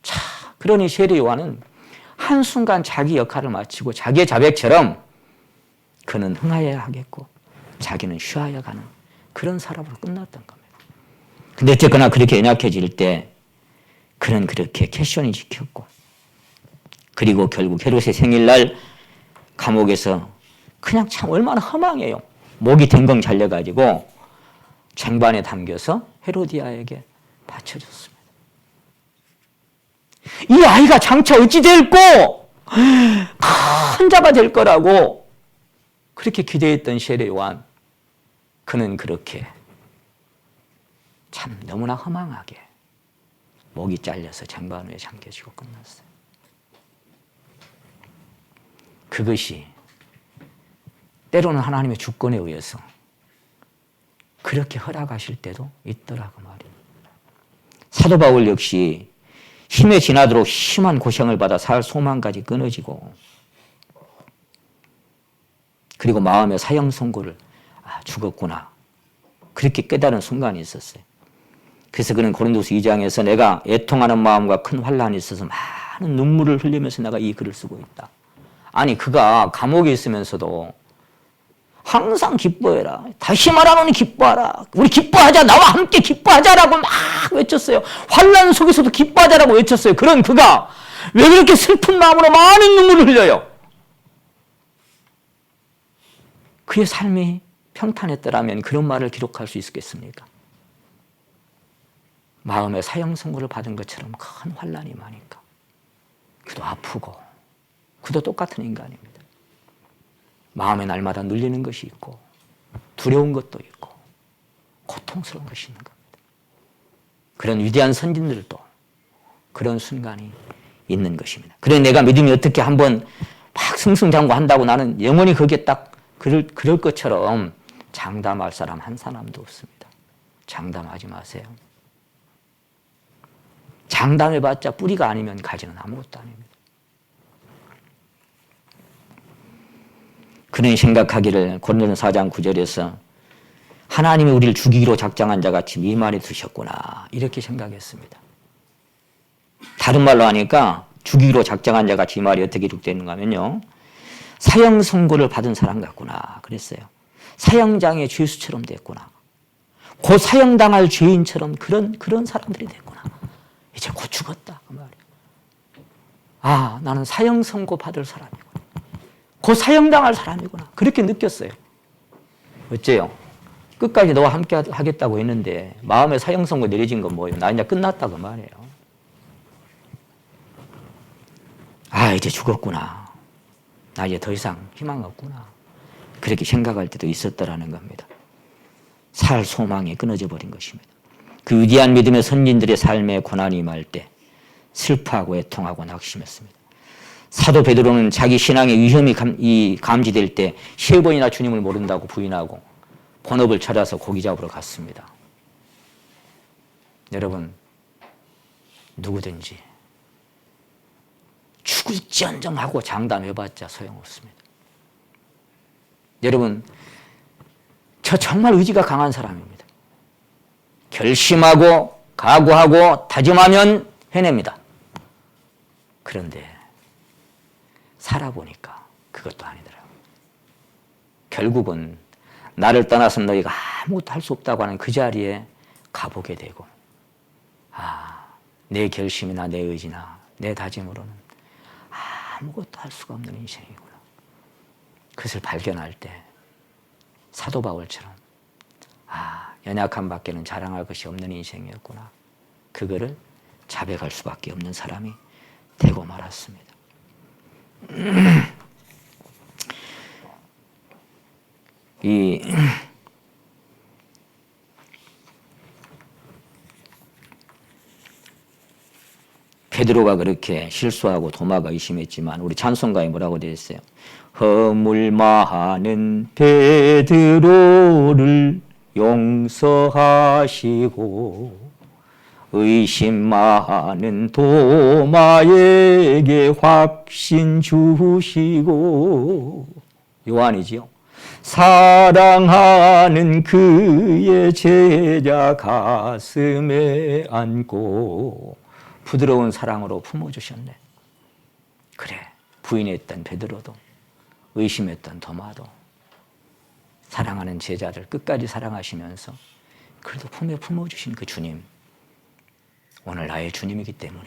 자, 그러니 세례 요한은 한순간 자기 역할을 마치고 자기의 자백처럼 그는 흥하여야 하겠고 자기는 쉬어야 가는 그런 사람으로 끝났던 겁니다. 근데 어쨌거나 그렇게 연약해질 때 그는 그렇게 캐시온이 지켰고 그리고 결국 헤롯의 생일날 감옥에서 그냥 참 얼마나 허망해요. 목이 댕강 잘려가지고 쟁반에 담겨서 헤로디아에게 바쳐줬습니다. 이 아이가 장차 어찌 될꼬 큰 자가 될 거라고 그렇게 기대했던 세례 요한, 그는 그렇게 참 너무나 허망하게 목이 잘려서 쟁반 위에 잠겨지고 끝났어요. 그것이 때로는 하나님의 주권에 의해서 그렇게 허락하실 때도 있더라고 말이에요. 사도 바울 역시 힘에 지나도록 심한 고생을 받아 살 소망까지 끊어지고 그리고 마음의 사형 선고를 죽었구나 그렇게 깨달은 순간이 있었어요. 그래서 그는 고린도서 2장에서 내가 애통하는 마음과 큰 환난이 있어서 많은 눈물을 흘리면서 내가 이 글을 쓰고 있다. 아니 그가 감옥에 있으면서도 항상 기뻐해라. 다시 말하노니 기뻐하라. 우리 기뻐하자. 나와 함께 기뻐하자라고 막 외쳤어요. 환난 속에서도 기뻐하자라고 외쳤어요. 그런 그가 왜 그렇게 슬픈 마음으로 많은 눈물을 흘려요? 그의 삶이 평탄했더라면 그런 말을 기록할 수 있었겠습니까? 마음의 사형 선고를 받은 것처럼 큰 환난이 많으니까 그도 아프고 그도 똑같은 인간입니다. 마음에 날마다 눌리는 것이 있고 두려운 것도 있고 고통스러운 것이 있는 겁니다. 그런 위대한 선진들도 그런 순간이 있는 것입니다. 그래 내가 믿음이 어떻게 한번 막 승승장구한다고 나는 영원히 거기에 딱 그럴 것처럼 장담할 사람 한 사람도 없습니다. 장담하지 마세요. 장담해봤자 뿌리가 아니면 가지는 아무것도 아닙니다. 그는 생각하기를 고린도서 4장 9절에서 하나님이 우리를 죽이기로 작정한 자같이 미만에 두셨구나 이렇게 생각했습니다. 다른 말로 하니까 죽이기로 작정한 자같이 이 말이 어떻게 기록되는가 하면요. 사형 선고를 받은 사람 같구나 그랬어요. 사형장의 죄수처럼 됐구나. 곧 사형당할 죄인처럼 그런 사람들이 됐구나. 이제 곧 죽었다 그 말이에요. 나는 사형 선고 받을 사람이구나. 곧 사형당할 사람이구나. 그렇게 느꼈어요. 어째요? 끝까지 너와 함께 하겠다고 했는데 마음에 사형 선고 내려진 건 뭐예요? 나 이제 끝났다 그 말이에요. 이제 죽었구나. 나 이제 더 이상 희망 없구나. 그렇게 생각할 때도 있었더라는 겁니다. 살 소망이 끊어져 버린 것입니다. 그 위대한 믿음의 선진들의 삶에 고난이 임할 때 슬퍼하고 애통하고 낙심했습니다. 사도 베드로는 자기 신앙의 위험이 감지될 때 3번이나 주님을 모른다고 부인하고 본업을 찾아서 고기 잡으러 갔습니다. 여러분, 누구든지 죽을지언정 하고 장담해봤자 소용없습니다. 여러분, 저 정말 의지가 강한 사람입니다. 결심하고 각오하고 다짐하면 해냅니다. 그런데 살아보니까 그것도 아니더라고요. 결국은 나를 떠나서는 너희가 아무것도 할 수 없다고 하는 그 자리에 가보게 되고, 내 결심이나 내 의지나 내 다짐으로는 아무것도 할 수가 없는 인생이구나. 그것을 발견할 때 사도 바울처럼 연약함 밖에는 자랑할 것이 없는 인생이었구나. 그거를 자백할 수밖에 없는 사람이 되고 말았습니다. 이 베드로가 그렇게 실수하고 도마가 의심했지만 우리 찬송가에 뭐라고 되어 있어요? 허물 많은 베드로를 용서하시고 의심 많은 도마에게 확신 주시고, 요한이지요. 사랑하는 그의 제자 가슴에 안고 부드러운 사랑으로 품어주셨네. 그래, 부인했던 베드로도 의심했던 도마도 사랑하는 제자들 끝까지 사랑하시면서 그래도 품에 품어주신 그 주님, 오늘 나의 주님이기 때문에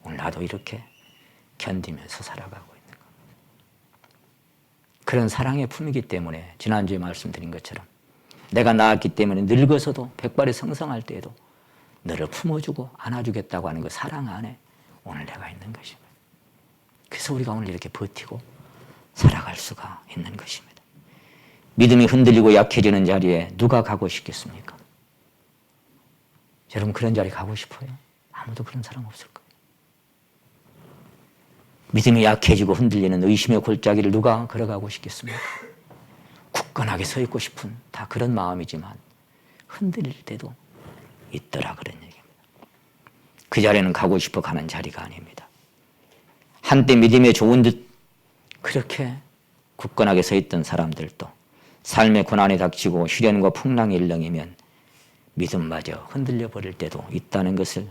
오늘 나도 이렇게 견디면서 살아가고 있는 겁니다. 그런 사랑의 품이기 때문에 지난주에 말씀드린 것처럼 내가 낳았기 때문에 늙어서도 백발이 성성할 때에도 너를 품어주고 안아주겠다고 하는 그 사랑 안에 오늘 내가 있는 것입니다. 그래서 우리가 오늘 이렇게 버티고 살아갈 수가 있는 것입니다. 믿음이 흔들리고 약해지는 자리에 누가 가고 싶겠습니까? 여러분, 그런 자리 가고 싶어요? 아무도 그런 사람 없을 거예요. 믿음이 약해지고 흔들리는 의심의 골짜기를 누가 걸어가고 싶겠습니까? 굳건하게 서 있고 싶은 다 그런 마음이지만 흔들릴 때도 있더라, 그런 얘기입니다. 그 자리는 가고 싶어 가는 자리가 아닙니다. 한때 믿음에 좋은 듯 그렇게 굳건하게 서 있던 사람들도 삶의 고난이 닥치고 시련과 풍랑이 일렁이면 믿음마저 흔들려 버릴 때도 있다는 것을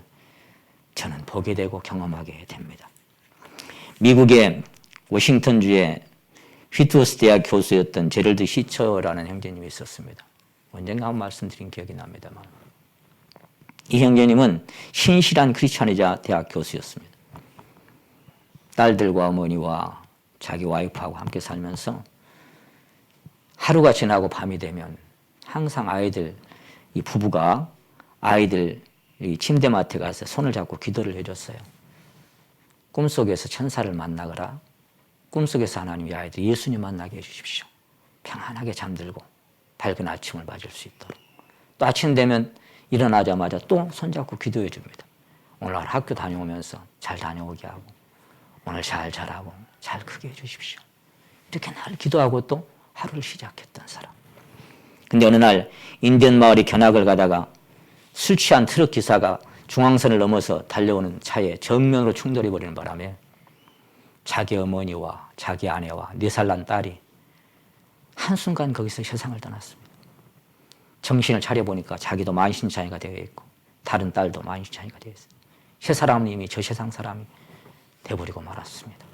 저는 보게 되고 경험하게 됩니다. 미국의 워싱턴주의 휘트워스 대학 교수였던 제럴드 시처라는 형제님이 있었습니다. 언젠가 한번 말씀드린 기억이 납니다만, 이 형제님은 신실한 크리스찬이자 대학 교수였습니다. 딸들과 어머니와 자기 와이프하고 함께 살면서 하루가 지나고 밤이 되면 항상 이 부부가 아이들 침대맡에 가서 손을 잡고 기도를 해줬어요. 꿈속에서 천사를 만나거라, 꿈속에서 하나님이 아이들 예수님 만나게 해주십시오. 평안하게 잠들고 밝은 아침을 맞을 수 있도록. 또 아침 되면 일어나자마자 또 손잡고 기도해 줍니다. 오늘 학교 다녀오면서 잘 다녀오게 하고 오늘 잘 자라고 잘 크게 해주십시오. 이렇게 날 기도하고 또 하루를 시작했던 사람. 근데 어느 날 인디언 마을이 견학을 가다가 술 취한 트럭 기사가 중앙선을 넘어서 달려오는 차에 정면으로 충돌해버리는 바람에 자기 어머니와 자기 아내와 4살 난 딸이 한순간 거기서 세상을 떠났습니다. 정신을 차려보니까 자기도 만신창이가 되어 있고 다른 딸도 만신창이가 되어 있어요. 세 사람은 이미 저 세상 사람이 되어버리고 말았습니다.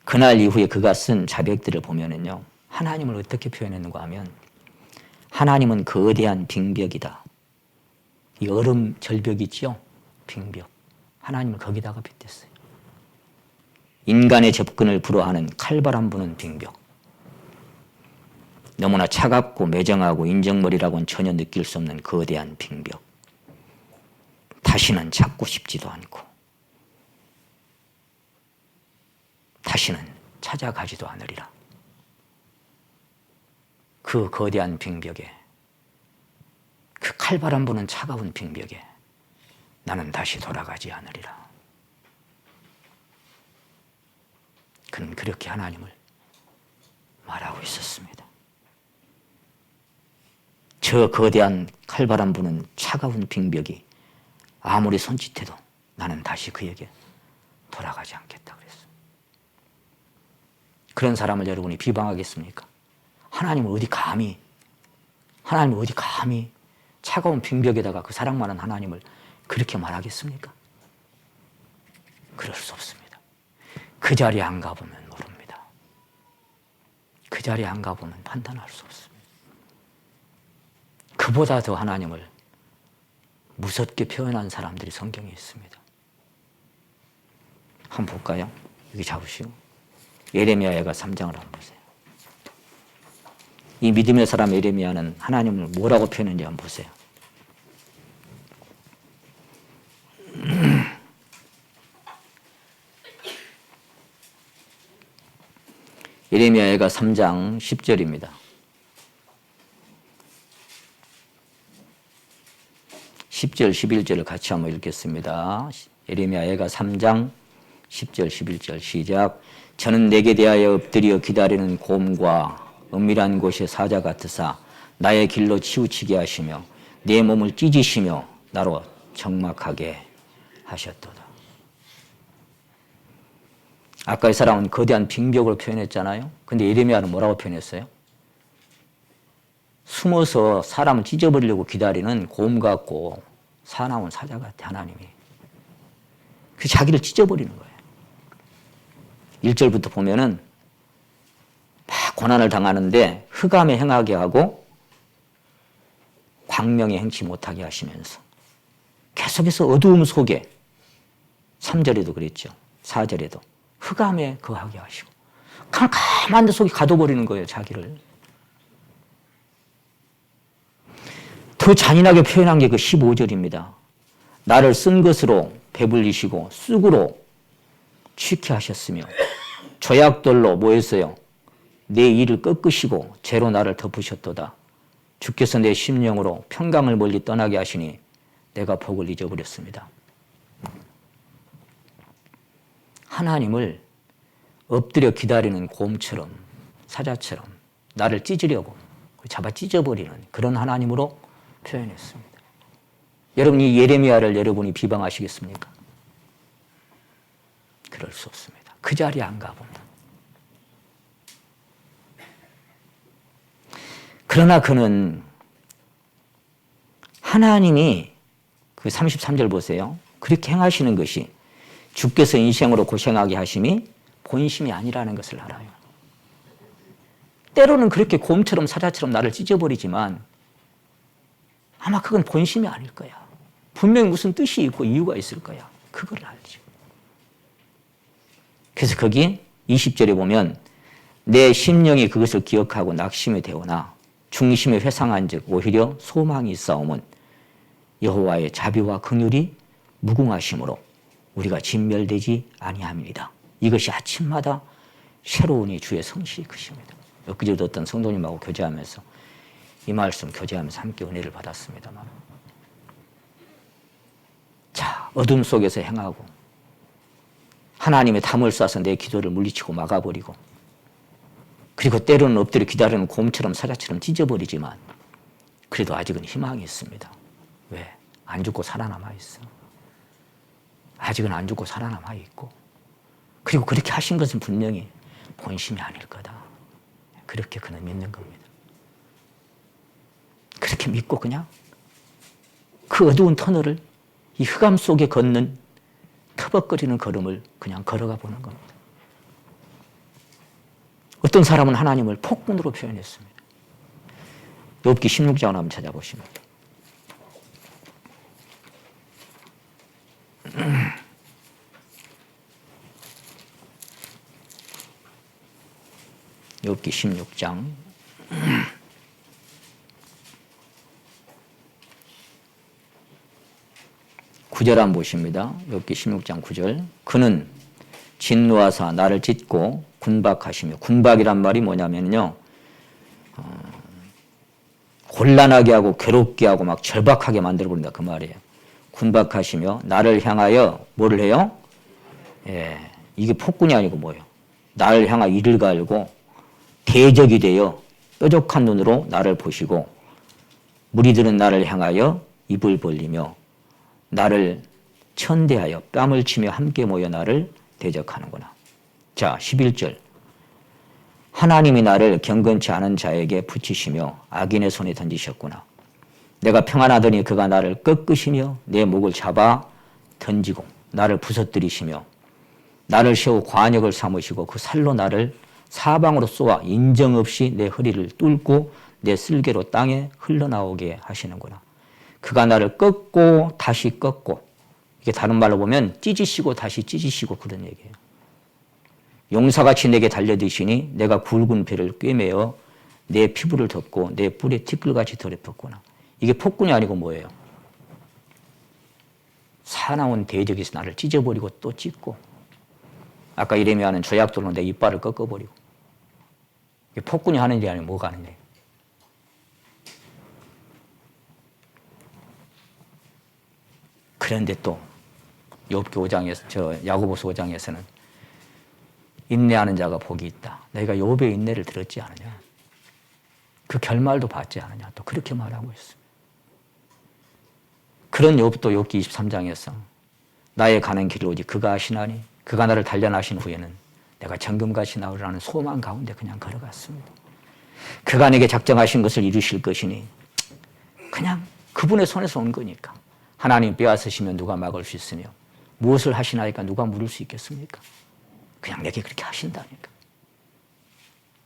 그날 이후에 그가 쓴 자백들을 보면은요, 하나님을 어떻게 표현했는가 하면, 하나님은 거대한 빙벽이다. 이 얼음 절벽 있죠? 빙벽. 하나님을 거기다가 빗댔어요. 인간의 접근을 불허하는 칼바람 부는 빙벽. 너무나 차갑고 매정하고 인정머리라고는 전혀 느낄 수 없는 거대한 빙벽. 다시는 찾고 싶지도 않고 다시는 찾아가지도 않으리라. 그 거대한 빙벽에, 그 칼바람 부는 차가운 빙벽에 나는 다시 돌아가지 않으리라. 그는 그렇게 하나님을 말하고 있었습니다. 저 거대한 칼바람 부는 차가운 빙벽이 아무리 손짓해도 나는 다시 그에게 돌아가지 않겠다 그랬습니다. 그런 사람을 여러분이 비방하겠습니까? 하나님은 어디 감히 차가운 빙벽에다가 그 사랑 많은 하나님을 그렇게 말하겠습니까? 그럴 수 없습니다. 그 자리에 안 가보면 모릅니다. 그 자리에 안 가보면 판단할 수 없습니다. 그보다 더 하나님을 무섭게 표현한 사람들이 성경에 있습니다. 한번 볼까요? 여기 잡으시고 예레미야가 3장을 한번 보세요. 이 믿음의 사람 예레미야는 하나님을 뭐라고 표현했는지 한번 보세요. 예레미야가 3장 10절입니다. 10절, 11절을 같이 한번 읽겠습니다. 예레미야가 3장 10절, 11절 시작. 저는 내게 대하여 엎드려 기다리는 곰과 은밀한 곳의 사자 같으사 나의 길로 치우치게 하시며 내 몸을 찢으시며 나로 적막하게 하셨도다. 아까 이 사람은 거대한 빙벽을 표현했잖아요. 근데 예레미야는 뭐라고 표현했어요? 숨어서 사람을 찢어버리려고 기다리는 곰 같고 사나운 사자 같아 하나님이. 그 자기를 찢어버리는 거예요. 1절부터 보면은 막 고난을 당하는데 흑암에 행하게 하고 광명에 행치 못하게 하시면서 계속해서 어두움 속에 3절에도 그랬죠. 4절에도 흑암에 거하게 하시고 캄캄한 데 속에 가둬버리는 거예요. 자기를. 더 잔인하게 표현한 게 그 15절입니다. 나를 쓴 것으로 배불리시고 쑥으로 취케 하셨으며 조약돌로 뭐 했어요? 내 일을 꺾으시고 죄로 나를 덮으셨도다. 주께서 내 심령으로 평강을 멀리 떠나게 하시니 내가 복을 잊어버렸습니다. 하나님을 엎드려 기다리는 곰처럼 사자처럼 나를 찢으려고 잡아 찢어버리는 그런 하나님으로 표현했습니다. 여러분 이 예레미야를 여러분이 비방하시겠습니까? 그럴 수 없습니다. 그 자리에 안 가보면. 그러나 그는 하나님이 그 33절 보세요. 그렇게 행하시는 것이 주께서 인생으로 고생하게 하심이 본심이 아니라는 것을 알아요. 때로는 그렇게 곰처럼 사자처럼 나를 찢어버리지만 아마 그건 본심이 아닐 거야. 분명히 무슨 뜻이 있고 이유가 있을 거야. 그걸 알지. 그래서 거기 20절에 보면 내 심령이 그것을 기억하고 낙심이 되오나 중심에 회상한 즉 오히려 소망이 있사오면 여호와의 자비와 긍휼이 무궁하심으로 우리가 진멸되지 아니함이니이다. 이것이 아침마다 새로우니 주의 성실이 크십니다. 엊그제도 어떤 성도님하고 교제하면서 이 말씀 교제하면서 함께 은혜를 받았습니다만 자, 어둠 속에서 행하고 하나님의 담을 쏴서 내 기도를 물리치고 막아버리고 그리고 때로는 엎드려 기다리는 곰처럼 사자처럼 찢어버리지만 그래도 아직은 희망이 있습니다. 왜? 안 죽고 살아남아 있어. 아직은 안 죽고 살아남아 있고 그리고 그렇게 하신 것은 분명히 본심이 아닐 거다. 그렇게 그는 믿는 겁니다. 그렇게 믿고 그냥 그 어두운 터널을 이 흑암 속에 걷는 터벅거리는 걸음을 그냥 걸어가 보는 겁니다. 어떤 사람은 하나님을 폭군으로 표현했습니다. 욥기 16장을 한번 찾아보시면 욥기 16장 9절 한번 보십니다. 욥기 16장 9절 그는 진노하사 나를 찢고 군박하시며, 군박이란 말이 뭐냐면요, 곤란하게 하고 괴롭게 하고 막 절박하게 만들어버린다 그 말이에요. 군박하시며 나를 향하여 뭐를 해요? 예, 이게 폭군이 아니고 뭐예요? 나를 향하여 이를 갈고 대적이 되어 뾰족한 눈으로 나를 보시고, 무리들은 나를 향하여 입을 벌리며 나를 천대하여 뺨을 치며 함께 모여 나를 대적하는구나. 자, 11절. 하나님이 나를 경건치 않은 자에게 붙이시며 악인의 손에 던지셨구나. 내가 평안하더니 그가 나를 꺾으시며 내 목을 잡아 던지고 나를 부서뜨리시며 나를 세워 관역을 삼으시고 그 살로 나를 사방으로 쏘아 인정 없이 내 허리를 뚫고 내 쓸개로 땅에 흘러나오게 하시는구나. 그가 나를 꺾고 다시 꺾고, 이게 다른 말로 보면 찢으시고 다시 찢으시고 그런 얘기예요. 용사같이 내게 달려드시니 내가 굵은 배를 꿰매어 내 피부를 덮고 내 뿔에 티끌같이 더럽혔구나. 이게 폭군이 아니고 뭐예요? 사나운 대적에서 나를 찢어버리고 또 찢고, 아까 이레미야는 조약돌로 내 이빨을 꺾어버리고. 이게 폭군이 하는 일이 아니면 뭐가 하는 일이에요? 그런데 또 욥기 5장에서, 야고보서 5장에서는 인내하는 자가 복이 있다. 너희가 욥의 인내를 들었지 않느냐? 그 결말도 봤지 않느냐? 또 그렇게 말하고 있습니다. 그런 욥도 욥기 23장에서 나의 가는 길을 오직 그가 아시나니 그가 나를 단련하신 후에는 내가 정금같이 나으리라는 소망 가운데 그냥 걸어갔습니다. 그가 내게 작정하신 것을 이루실 것이니 그냥 그분의 손에서 온 거니까. 하나님 빼앗으시면 누가 막을 수 있으며 무엇을 하시나이까 누가 물을 수 있겠습니까? 그냥 내게 그렇게 하신다니까.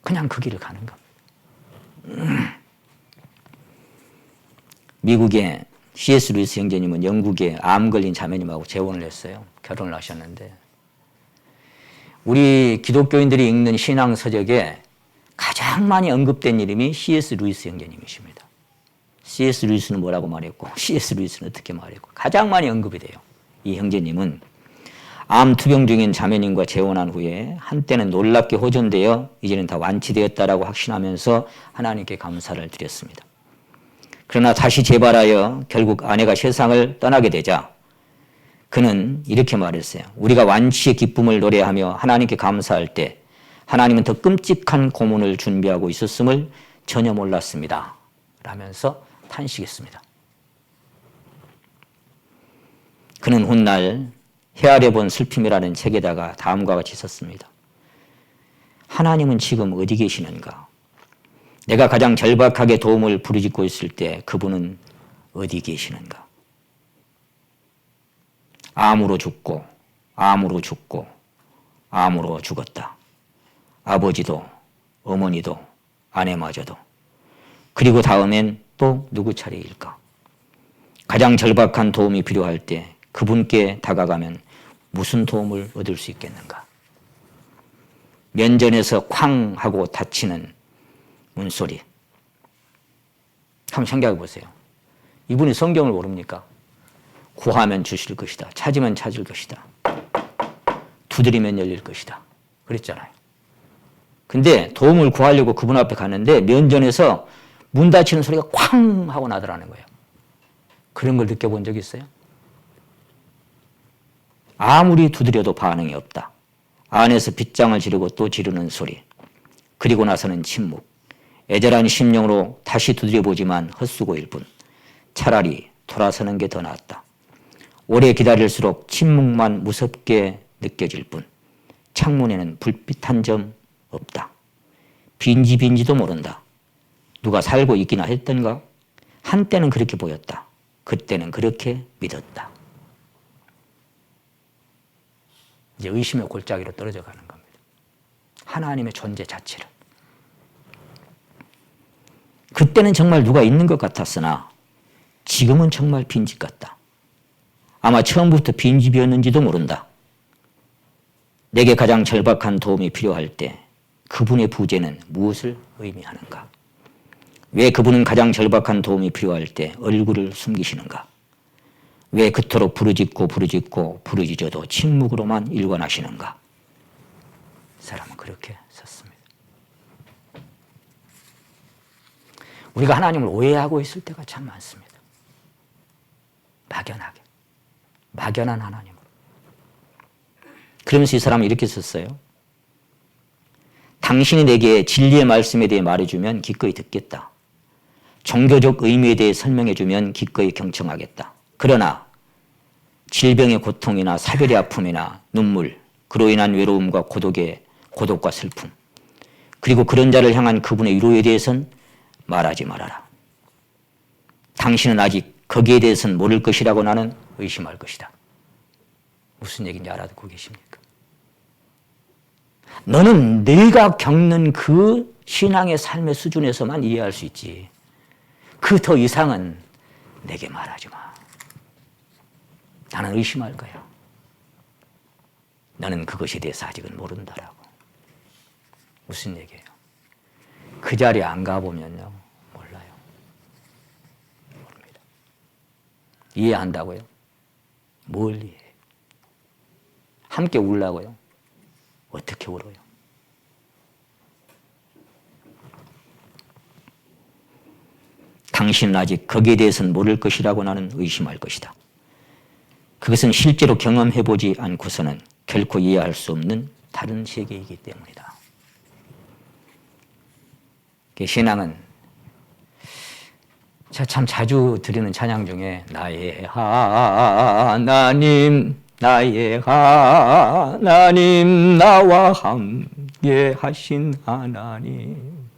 그냥 그 길을 가는 겁니다. 미국의 C.S. 루이스 형제님은 영국에 암 걸린 자매님하고 재혼을 했어요. 결혼을 하셨는데, 우리 기독교인들이 읽는 신앙 서적에 가장 많이 언급된 이름이 C.S. 루이스 형제님이십니다. C.S. 루이스는 뭐라고 말했고 C.S. 루이스는 어떻게 말했고 가장 많이 언급이 돼요. 이 형제님은 암 투병 중인 자매님과 재혼한 후에 한때는 놀랍게 호전되어 이제는 다 완치되었다라고 확신하면서 하나님께 감사를 드렸습니다. 그러나 다시 재발하여 결국 아내가 세상을 떠나게 되자 그는 이렇게 말했어요. 우리가 완치의 기쁨을 노래하며 하나님께 감사할 때 하나님은 더 끔찍한 고문을 준비하고 있었음을 전혀 몰랐습니다. 라면서 탄식했습니다. 그는 훗날 헤아려 본 슬픔이라는 책에다가 다음과 같이 썼습니다. 하나님은 지금 어디 계시는가? 내가 가장 절박하게 도움을 부르짖고 있을 때 그분은 어디 계시는가? 암으로 죽고 암으로 죽고 암으로 죽었다. 아버지도 어머니도 아내마저도. 그리고 다음엔 또 누구 차례일까? 가장 절박한 도움이 필요할 때 그분께 다가가면 무슨 도움을 얻을 수 있겠는가? 면전에서 쾅 하고 닫히는 문소리. 한번 생각해 보세요. 이분이 성경을 모릅니까? 구하면 주실 것이다. 찾으면 찾을 것이다. 두드리면 열릴 것이다. 그랬잖아요. 근데 도움을 구하려고 그분 앞에 갔는데 면전에서 문 닫히는 소리가 쾅 하고 나더라는 거예요. 그런 걸 느껴본 적이 있어요? 아무리 두드려도 반응이 없다. 안에서 빗장을 지르고 또 지르는 소리. 그리고 나서는 침묵. 애절한 심령으로 다시 두드려보지만 헛수고일 뿐. 차라리 돌아서는 게 더 낫다. 오래 기다릴수록 침묵만 무섭게 느껴질 뿐. 창문에는 불빛 한 점 없다. 빈지빈지도 모른다. 누가 살고 있기나 했던가? 한때는 그렇게 보였다. 그때는 그렇게 믿었다. 이제 의심의 골짜기로 떨어져 가는 겁니다. 하나님의 존재 자체를. 그때는 정말 누가 있는 것 같았으나 지금은 정말 빈집 같다. 아마 처음부터 빈집이었는지도 모른다. 내게 가장 절박한 도움이 필요할 때 그분의 부재는 무엇을 의미하는가? 왜 그분은 가장 절박한 도움이 필요할 때 얼굴을 숨기시는가? 왜 그토록 부르짖고 부르짖고 부르짖어도 침묵으로만 일관하시는가? 사람은 그렇게 썼습니다. 우리가 하나님을 오해하고 있을 때가 참 많습니다. 막연하게. 막연한 하나님으로. 그러면서 이 사람은 이렇게 썼어요. 당신이 내게 진리의 말씀에 대해 말해주면 기꺼이 듣겠다. 종교적 의미에 대해 설명해주면 기꺼이 경청하겠다. 그러나 질병의 고통이나 사별의 아픔이나 눈물, 그로 인한 외로움과 고독과 슬픔, 그리고 그런 자를 향한 그분의 위로에 대해서는 말하지 말아라. 당신은 아직 거기에 대해서는 모를 것이라고 나는 의심할 것이다. 무슨 얘기인지 알아듣고 계십니까? 너는 네가 겪는 그 신앙의 삶의 수준에서만 이해할 수 있지. 그 더 이상은 내게 말하지 마. 나는 의심할 거야. 너는 그것에 대해서 아직은 모른다라고. 무슨 얘기예요? 그 자리에 안 가보면요, 몰라요. 모릅니다. 이해한다고요? 뭘 이해해요? 함께 울라고요? 어떻게 울어요? 당신은 아직 거기에 대해서는 모를 것이라고 나는 의심할 것이다. 그것은 실제로 경험해보지 않고서는 결코 이해할 수 없는 다른 세계이기 때문이다. 신앙은 제가 참 자주 드리는 찬양 중에 나의 하나님, 나의 하나님, 나와 함께 하신 하나님,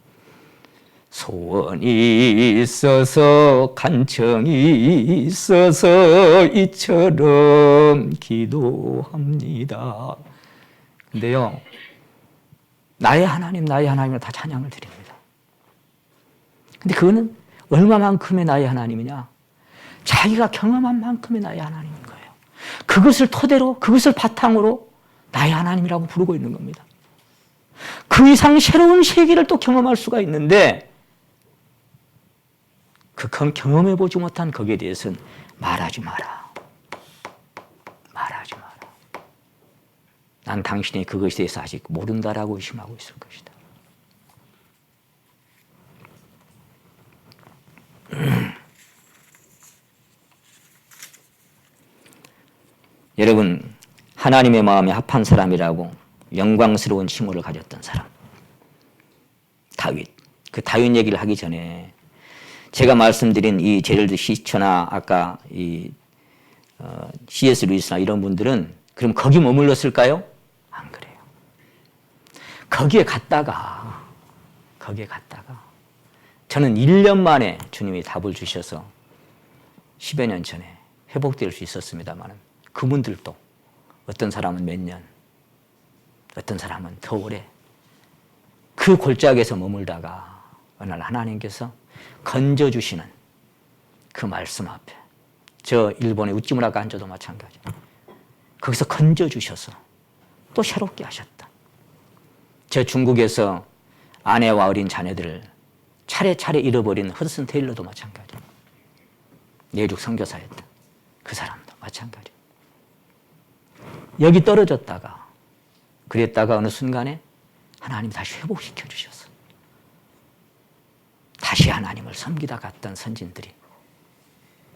소원이 있어서 간청이 있어서 이처럼 기도합니다. 근데요, 나의 하나님을 다 찬양을 드립니다. 근데 그거는 얼마만큼의 나의 하나님이냐? 자기가 경험한 만큼의 나의 하나님인 거예요. 그것을 토대로, 그것을 바탕으로 나의 하나님이라고 부르고 있는 겁니다. 그 이상 새로운 세계를 또 경험할 수가 있는데 그 경험해보지 못한 거기에 대해서는 말하지 마라. 말하지 마라. 난 당신이 그것에 대해서 아직 모른다라고 의심하고 있을 것이다. 여러분, 하나님의 마음에 합한 사람이라고 영광스러운 칭호를 가졌던 사람, 다윗. 그 다윗 얘기를 하기 전에 제가 말씀드린 이 제럴드 시처나 아까 C.S. 루이스나 이런 분들은 그럼 거기 머물렀을까요? 안 그래요. 거기에 갔다가 저는 1년 만에 주님이 답을 주셔서 10여 년 전에 회복될 수 있었습니다만 그분들도 어떤 사람은 몇 년, 어떤 사람은 더 오래 그 골짜기에서 머물다가 어느 날 하나님께서 건져주시는 그 말씀 앞에, 저 일본의 우찌무라 간조도 마찬가지, 거기서 건져주셔서 또 새롭게 하셨다. 저 중국에서 아내와 어린 자녀들을 차례차례 잃어버린 허드슨 테일러도 마찬가지, 내륙 선교사였다. 그 사람도 마찬가지. 여기 떨어졌다가 그랬다가 어느 순간에 하나님이 다시 회복시켜 주셔서 다시 하나님을 섬기다 갔던 선진들이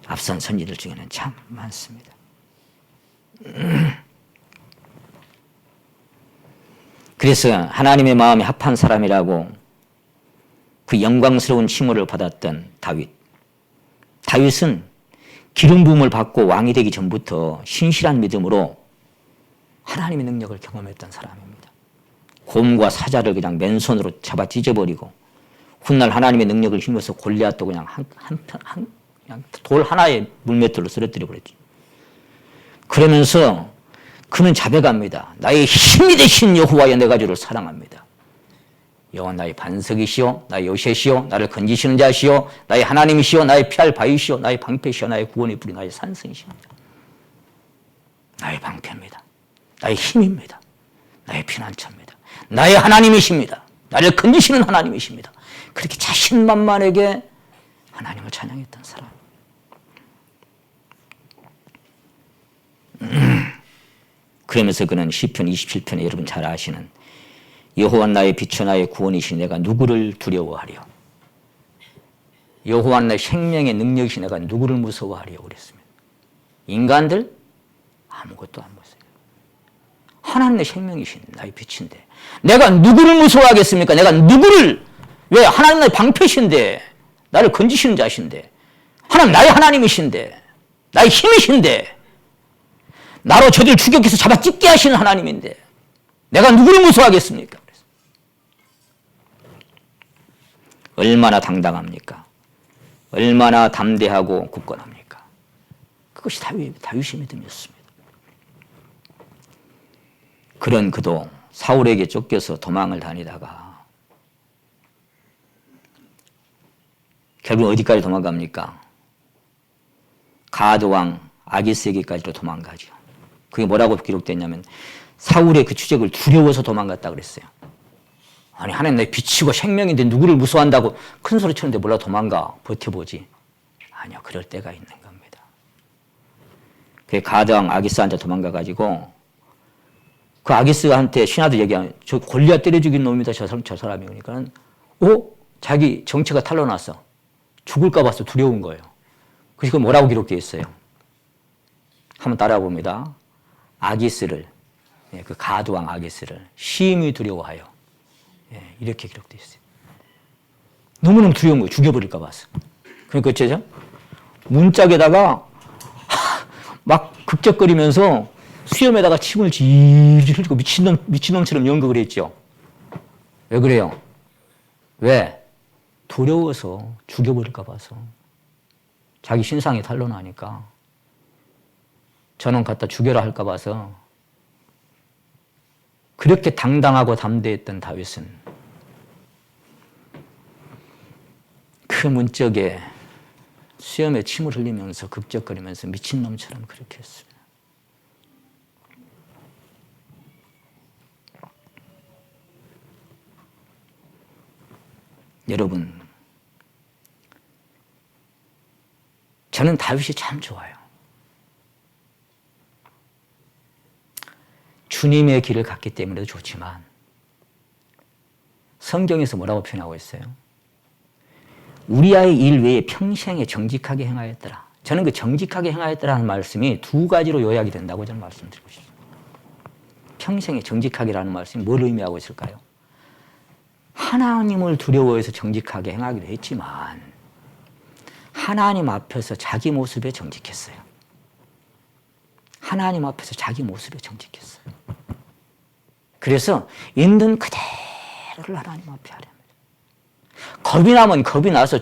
앞선 선진들 중에는 참 많습니다. 그래서 하나님의 마음에 합한 사람이라고 그 영광스러운 칭호를 받았던 다윗. 다윗은 기름 부음을 받고 왕이 되기 전부터 신실한 믿음으로 하나님의 능력을 경험했던 사람입니다. 곰과 사자를 그냥 맨손으로 잡아 찢어버리고 훗날 하나님의 능력을 힘입어서 골리앗도 그냥 그냥 돌 하나에 물맷돌로 쓰러뜨려 버렸죠. 그러면서 그는 자백합니다. 나의 힘이 되신 여호와여 내가 주를 사랑합니다. 여호와 나의 반석이시오, 나의 요새시오, 나를 건지시는 자시오, 나의 하나님이시오, 나의 피할 바위시오, 나의 방패시오, 나의 구원의 뿌리, 나의 산성이십니다. 나의 방패입니다. 나의 힘입니다. 나의 피난처입니다. 나의 하나님이십니다. 나를 건지시는 하나님이십니다. 그렇게 자신만만하게 하나님을 찬양했던 사람. 그러면서 그는 시편 27편에 여러분 잘 아시는 여호와 나의 빛이요 나의 구원이시 내가 누구를 두려워하려. 여호와 나의 생명의 능력이시 내가 누구를 무서워하려 그랬습니다. 인간들 아무것도 안 무서워요. 하나님의 생명이신 나의 빛인데 내가 누구를 무서워하겠습니까? 내가 누구를, 왜? 하나님 나의 방패신데, 나를 건지시는 자신데, 하나님 나의 하나님이신데, 나의 힘이신데, 나로 저들 추격해서 잡아 찢게 하시는 하나님인데 내가 누구를 무서워하겠습니까? 얼마나 당당합니까? 얼마나 담대하고 굳건합니까? 그것이 다윗의 믿음이었습니다. 그런 그도 사울에게 쫓겨서 도망을 다니다가 결국 어디까지 도망갑니까? 가드왕 아기스에게까지로 도망가죠. 그게 뭐라고 기록됐냐면 사울의 그 추적을 두려워서 도망갔다 그랬어요. 아니 하나님 내 빛이고 생명인데 누구를 무서워한다고 큰 소리 치는데 몰라 도망가. 버텨보지. 아니요. 그럴 때가 있는 겁니다. 그 가드왕 아기스한테 도망가가지고 그 아기스한테 신하들 얘기하면 저 골리앗 때려 죽인 놈이다 저 사람이. 그러니까는 자기 정체가 탄로났어. 죽을까 봐서 두려운 거예요. 그래서 뭐라고 기록되어 있어요? 한번 따라가 봅니다. 아기스를, 그 가드왕 아기스를 심히 두려워하여, 이렇게 기록되어 있어요. 너무너무 두려운 거예요. 죽여버릴까 봐서. 그러니까 어쩌죠? 문짝에다가 막 극적거리면서 수염에다가 침을 질질 흘리고 미친놈처럼 연극을 했죠. 왜 그래요? 왜? 두려워서 죽여버릴까 봐서. 자기 신상이 탄로나니까 저놈 갖다 죽여라 할까 봐서. 그렇게 당당하고 담대했던 다윗은 그 문짝에 수염에 침을 흘리면서 극적거리면서 미친놈처럼 그렇게 했습니다. 여러분, 저는 다윗이 참 좋아요. 주님의 길을 갔기 때문에도 좋지만 성경에서 뭐라고 표현하고 있어요? 우리아의 일 외에 평생에 정직하게 행하였더라. 저는 그 정직하게 행하였더라는 말씀이 두 가지로 요약이 된다고 저는 말씀드리고 싶습니다. 평생에 정직하게라는 말씀이 뭘 의미하고 있을까요? 하나님을 두려워해서 정직하게 행하기도 했지만 하나님 앞에서 자기 모습에 정직했어요. 하나님 앞에서 자기 모습에 정직했어요. 그래서 있는 그대로를 하나님 앞에 하려 합니다. 겁이 나면 겁이 나서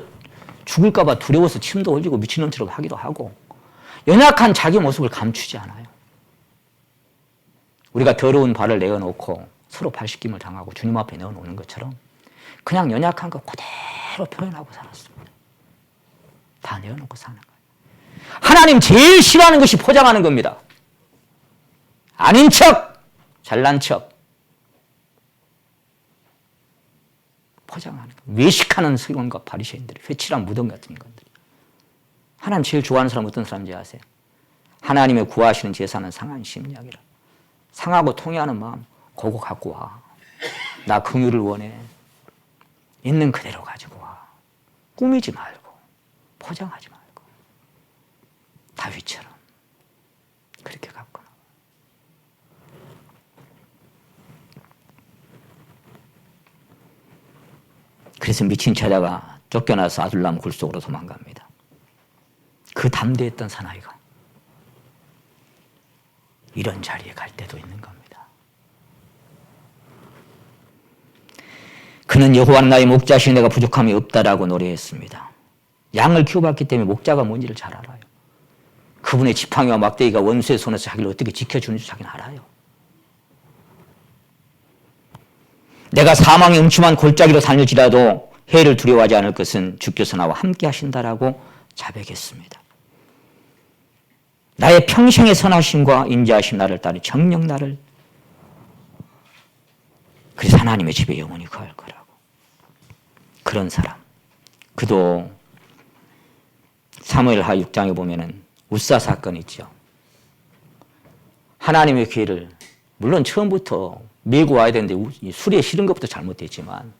죽을까 봐 두려워서 침도 흘리고 미친놈처럼 하기도 하고 연약한 자기 모습을 감추지 않아요. 우리가 더러운 발을 내어놓고 서로 발씻김을 당하고 주님 앞에 내어놓는 것처럼 그냥 연약한 거 그대로 표현하고 살았습니다. 다 내어놓고 사는 거예요. 하나님 제일 싫어하는 것이 포장하는 겁니다. 아닌 척, 잘난 척, 포장하는 거. 외식하는 서기관과 바리새인들이 회칠한 무덤 같은 인간들이. 하나님 제일 좋아하는 사람 어떤 사람인지 아세요? 하나님의 구하시는 제사는 상한 심리학이라. 상하고 통해하는 마음 그거 갖고 와. 나 긍휼을 원해. 있는 그대로 가지고 와. 꾸미지 말고 포장하지 말고 다윗처럼 그렇게 갖고 나와. 그래서 미친 처자가 쫓겨나서 아둘람 굴 속으로 도망갑니다. 그 담대했던 사나이가 이런 자리에 갈 때도 있는 겁니다. 그는 여호와는 나의 목자시니 내가 부족함이 없다라고 노래했습니다. 양을 키워봤기 때문에 목자가 뭔지를 잘 알아요. 그분의 지팡이와 막대기가 원수의 손에서 자기를 어떻게 지켜주는지 자기는 알아요. 내가 사망의 음침한 골짜기로 다닐지라도 해를 두려워하지 않을 것은 주께서 나와 함께 하신다라고 자백했습니다. 나의 평생의 선하심과 인자하심 나를 따르 정녕 나를 그래서 하나님의 집에 영원히 거할 거라고. 그런 사람. 그도 사무엘하 6장에 보면은 우사 사건이 있죠. 하나님의 기회를 물론 처음부터 메고 와야 되는데 수리에 실은 것부터 잘못됐지만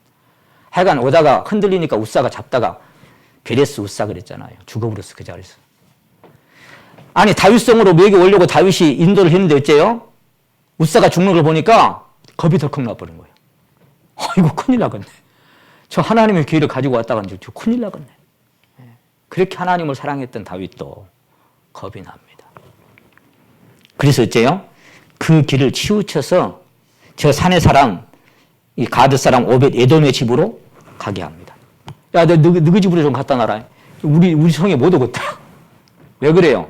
하여간 오다가 흔들리니까 우사가 잡다가 베레스 우사 그랬잖아요. 죽어버렸어 그 자리에서. 아니 다윗성으로 메고 오려고 다윗이 인도를 했는데 어째요? 우사가 죽는 걸 보니까 겁이 덜컥 나버린 거예요. 이거 큰일 나겠네. 저 하나님의 기회를 가지고 왔다가 이제 저 큰일 나겠네. 그렇게 하나님을 사랑했던 다윗도 겁이 납니다. 그래서 어째요? 그 길을 치우쳐서 저 산의 사람, 이 가드 사람 오벳 에돔의 집으로 가게 합니다. 야, 너희 집으로 좀 갖다 놔라. 우리 성에 못 오겠다. 왜 그래요?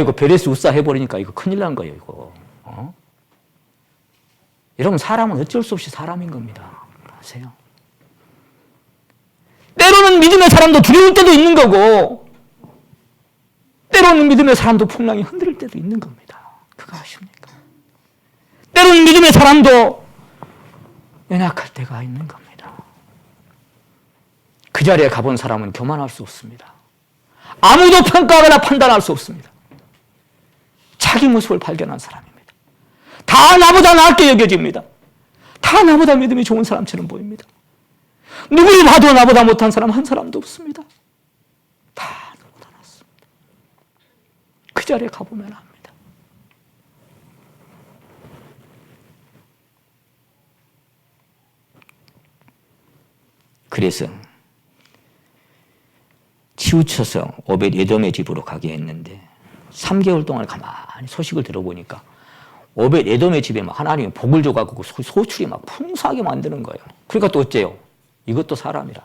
이거 베레스 우사 해버리니까 이거 큰일 난 거예요, 이거. 여러분, 사람은 어쩔 수 없이 사람인 겁니다. 아세요? 때로는 믿음의 사람도 두려울 때도 있는 거고, 때로는 믿음의 사람도 풍랑이 흔들릴 때도 있는 겁니다. 그거 아십니까? 때로는 믿음의 사람도 연약할 때가 있는 겁니다. 그 자리에 가본 사람은 교만할 수 없습니다. 아무도 평가하거나 판단할 수 없습니다. 자기 모습을 발견한 사람입니다. 다 나보다 낫게 여겨집니다. 다 나보다 믿음이 좋은 사람처럼 보입니다. 누구를 봐도 나보다 못한 사람 한 사람도 없습니다. 다 나보다 낫습니다. 그 자리에 가보면 합니다. 그래서 치우쳐서 오벳 에돔의 집으로 가게 했는데 3개월 동안 가만히 소식을 들어보니까 오벳 에돔의 집에 막 하나님이 복을 줘가지고 소출이 막 풍성하게 만드는 거예요. 그러니까 또 어째요? 이것도 사람이라.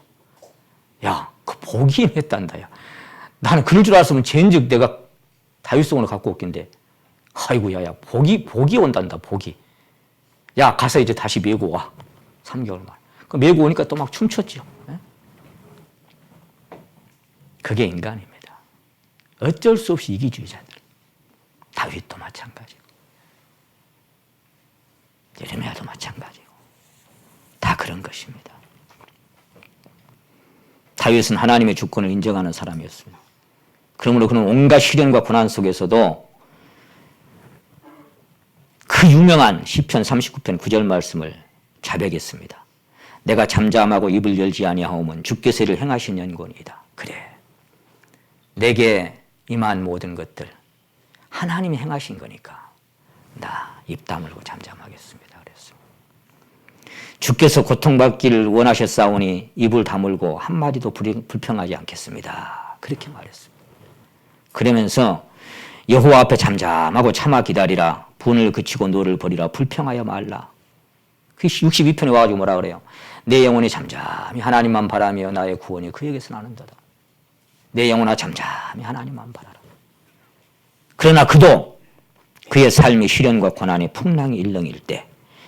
야, 그 복이 임했단다. 야. 나는 그럴 줄 알았으면 쟤인즉 내가 다윗성으로 갖고 올긴데 아이고야, 야, 복이 온단다, 복이. 야, 가서 이제 다시 메고 와. 3개월 만. 그 메고 오니까 또 막 춤췄죠. 네? 그게 인간입니다. 어쩔 수 없이 이기주의자들. 다윗도 마찬가지고, 예레미야도 마찬가지고, 다 그런 것입니다. 다윗은 하나님의 주권을 인정하는 사람이었습니다. 그러므로 그는 온갖 시련과 고난 속에서도 그 유명한 시편 39편 9절 말씀을 자백했습니다. 내가 잠잠하고 입을 열지 아니하오면 주께서 이를 행하신 연고니이다. 그래, 내게 임한 모든 것들 하나님이 행하신 거니까 나 입 다물고 잠잠하겠습니다. 그랬습니다. 주께서 고통받기를 원하셨사오니 입을 다물고 한마디도 불평하지 않겠습니다. 그렇게 말했습니다. 그러면서 여호와 앞에 잠잠하고 참아 기다리라. 분을 그치고 노를 버리라. 불평하여 말라. 그 62편에 와가지고 뭐라 그래요? 내 영혼이 잠잠히 하나님만 바라며 나의 구원이 그에게서 나는도다. 내 영혼아 잠잠히 하나님만 바라라. 그러나 그도 그의 삶이 시련과 고난의 풍랑이 일렁일 때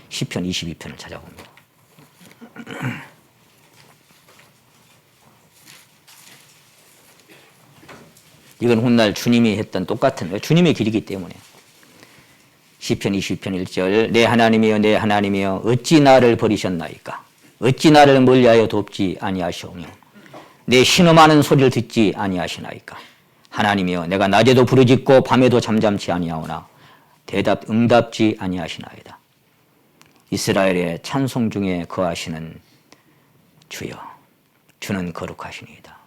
시편 22편을 찾아봅니다. 이건 훗날 주님이 했던 똑같은 주님의 길이기 때문에 시편 22편 1절 내 하나님이여 내 하나님이여 어찌 나를 버리셨나이까 어찌 나를 멀리하여 돕지 아니하시오며 내 신음하는 소리를 듣지 아니하시나이까 하나님이여 내가 낮에도 부르짖고 밤에도 잠잠치 아니하오나 응답지 아니하시나이다. 이스라엘의 찬송 중에 거하시는 주여 주는 거룩하시니이다.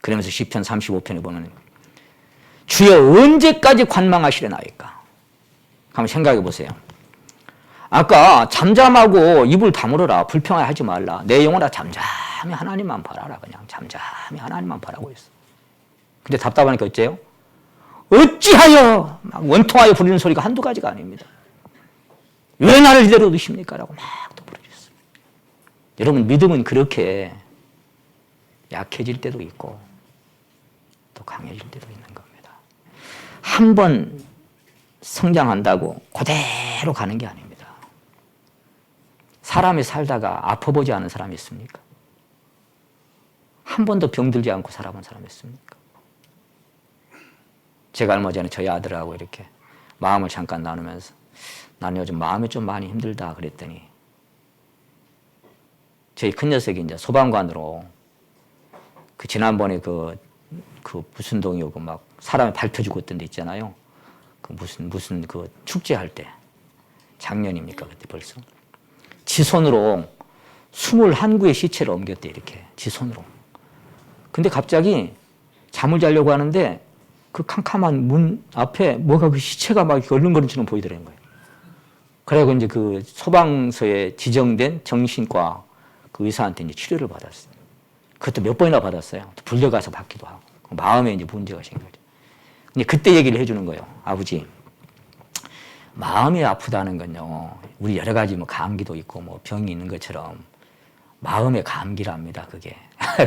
그러면서 시편 35편에 보면 주여 언제까지 관망하시려나이까. 한번 생각해 보세요. 아까 잠잠하고 입을 다물어라. 불평하지 말라. 내 영혼아 잠잠히 하나님만 바라라. 그냥 잠잠히 하나님만 바라고 있어. 근데 답답하니까 어째요? 어찌하여 막 원통하여 부르는 소리가 한두 가지가 아닙니다. 왜 나를 이대로 두십니까? 라고 막 또 부르셨습니다. 여러분 믿음은 그렇게 약해질 때도 있고 또 강해질 때도 있는 겁니다. 한 번 성장한다고 그대로 가는 게 아닙니다. 사람이 살다가 아파보지 않은 사람이 있습니까? 한 번도 병들지 않고 살아본 사람이 있습니까? 제가 얼마 전에 저희 아들하고 이렇게 마음을 잠깐 나누면서 나는 요즘 마음이 좀 많이 힘들다 그랬더니 저희 큰 녀석이 이제 소방관으로 지난번에 무슨 동이고 막 사람이 밟혀주고 있던 데 있잖아요. 그 무슨 그 축제할 때 작년입니까 그때 벌써 지 손으로 21구의 시체를 옮겼대 이렇게 지 손으로. 근데 갑자기 잠을 자려고 하는데 그 캄캄한 문 앞에 뭐가 그 시체가 막 얼른거리처럼 보이더라는 거예요. 그래고 이제 그 소방서에 지정된 정신과 그 의사한테 이제 치료를 받았어요. 그것도 몇 번이나 받았어요. 불려가서 받기도 하고. 마음에 이제 문제가 생겨요. 근데 그때 얘기를 해주는 거예요. 아버지, 마음이 아프다는 건요, 우리 여러 가지 뭐 감기도 있고 뭐 병이 있는 것처럼 마음의 감기랍니다, 그게.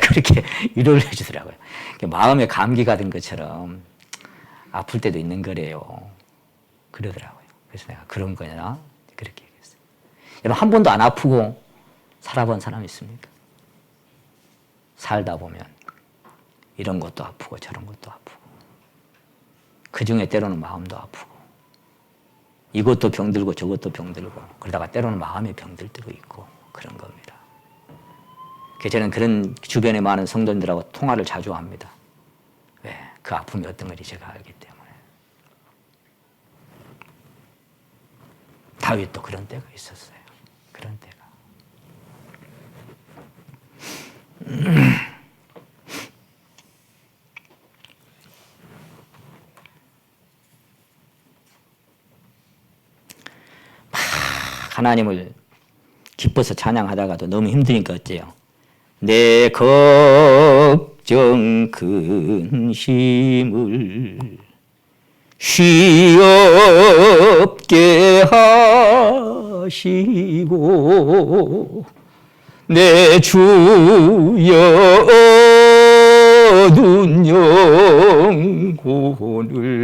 그렇게 위로를 해주더라고요. 마음의 감기가 된 것처럼 아플 때도 있는 거래요. 그러더라고요. 그래서 내가 그런 거냐? 그렇게 얘기했어요. 여러분, 한 번도 안 아프고 살아본 사람 있습니까? 살다 보면 이런 것도 아프고 저런 것도 아프고 그 중에 때로는 마음도 아프고 이것도 병들고 저것도 병들고 그러다가 때로는 마음에 병들 때도 있고 그런 겁니다. 그래서 저는 그런 주변에 많은 성도님들하고 통화를 자주 합니다. 왜? 그 아픔이 어떤 건지 제가 알기 때문에. 다윗도 그런 때가 있었어요. 그런 때가. 하나님을 기뻐서 찬양하다가도 너무 힘드니까 어째요? 내 걱정 근심을 쉬없게 하시고 내 주여 어두운 영혼을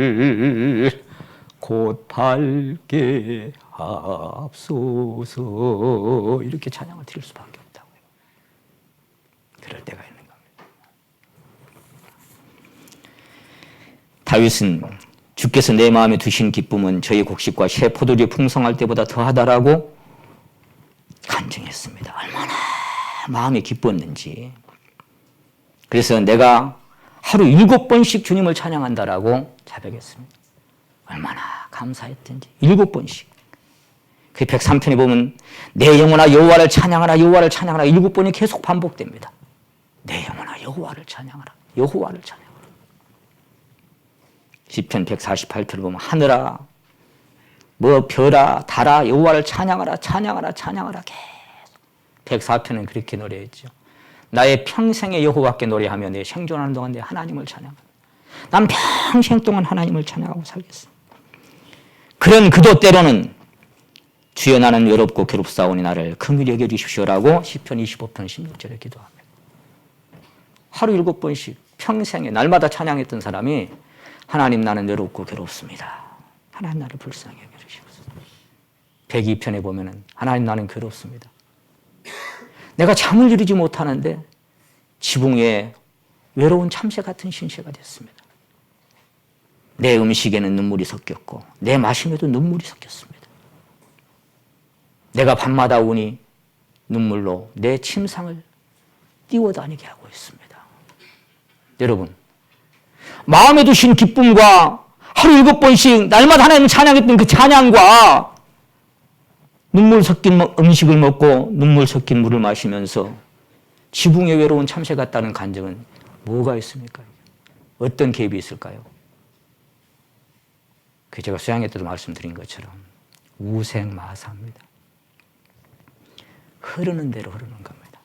곧 밝게 하옵소서 이렇게 찬양을 드릴 수밖에 없다고요. 그럴 때가 있는 겁니다. 다윗은 주께서 내 마음에 두신 기쁨은 저희 곡식과 새 포도주 풍성할 때보다 더하다라고 간증했습니다. 얼마나 마음이 기뻤는지. 그래서 내가 하루 7번씩 주님을 찬양한다라고 자백했습니다. 얼마나 감사했던지 7번씩. 그 103편에 보면 내 영혼아 여호와를 찬양하라 여호와를 찬양하라 7번이 계속 반복됩니다. 내 영혼아 여호와를 찬양하라 여호와를 찬양하라. 시편 148편을 보면 하늘아 뭐 별아 달아 여호와를 찬양하라 찬양하라 찬양하라 계속. 104편은 그렇게 노래했죠. 나의 평생에 여호와께 노래하며 내 생존하는 동안 내 하나님을 찬양한다. 난 평생 동안 하나님을 찬양하고 살겠어. 그런 그도 때로는 주여 나는 외롭고 괴롭사오니 나를 긍휼히 여겨 주십시오라고 시편 25편 16절에 기도합니다. 하루 7번씩 평생에 날마다 찬양했던 사람이 하나님 나는 외롭고 괴롭습니다. 하나님 나를 불쌍히 여겨 주시옵소서. 102편에 보면은 하나님 나는 괴롭습니다. 내가 잠을 이루지 못하는데 지붕 위에 외로운 참새 같은 신세가 됐습니다. 내 음식에는 눈물이 섞였고 내 마심에도 눈물이 섞였습니다. 내가 밤마다 우니 눈물로 내 침상을 띄워다니게 하고 있습니다. 여러분, 마음에 두신 기쁨과 하루 7번씩 날마다 하나님을 찬양했던 그 찬양과 눈물 섞인 음식을 먹고 눈물 섞인 물을 마시면서 지붕에 외로운 참새 같다는 간증은 뭐가 있습니까? 어떤 갭이 있을까요? 그 제가 수양회 때도 말씀드린 것처럼 우생마사입니다. 흐르는 대로 흐르는 겁니다.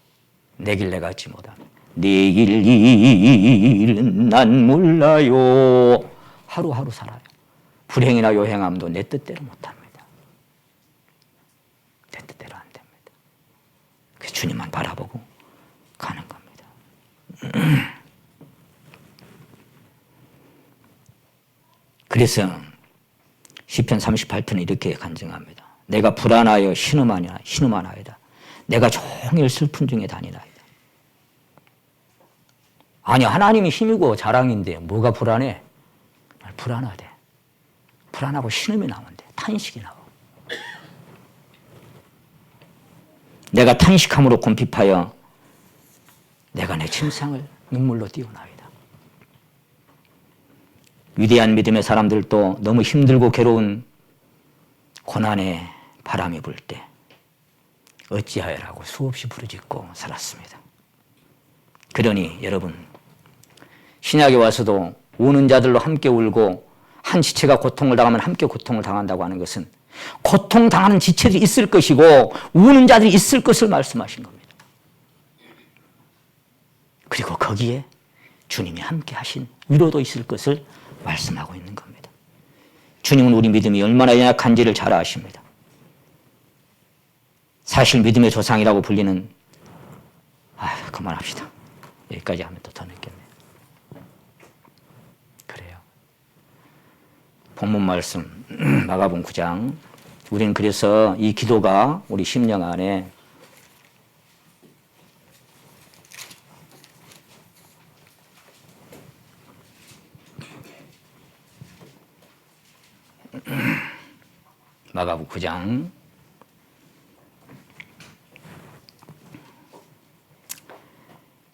내 길 내가 걷지 못합니다. 내 길은 난 몰라요. 하루하루 살아요. 불행이나 요행함도 내 뜻대로 못합니다. 내 뜻대로 안 됩니다. 그래서 주님만 바라보고 가는 겁니다. 그래서 시편 38편은 이렇게 간증합니다. 내가 불안하여 신음하나이다. 내가 종일 슬픈 중에 다니나이다. 아니 하나님이 힘이고 자랑인데 뭐가 불안해? 불안하대. 불안하고 신음이 나온대. 탄식이 나와. 내가 탄식함으로 곰핍하여 내가 내 침상을 눈물로 띄우나이다. 위대한 믿음의 사람들도 너무 힘들고 괴로운 고난의 바람이 불 때 어찌하여라고 수없이 부르짖고 살았습니다. 그러니 여러분, 신약에 와서도 우는 자들로 함께 울고 한 지체가 고통을 당하면 함께 고통을 당한다고 하는 것은 고통당하는 지체들이 있을 것이고 우는 자들이 있을 것을 말씀하신 겁니다. 그리고 거기에 주님이 함께 하신 위로도 있을 것을 말씀하고 있는 겁니다. 주님은 우리 믿음이 얼마나 연약한지를 잘 아십니다. 사실 믿음의 조상이라고 불리는 그만합시다. 여기까지 하면 또 더 늦겠네요. 그래요. 본문 말씀 마가복음 9장. 우리는 그래서 이 기도가 우리 심령 안에 마가복음 9장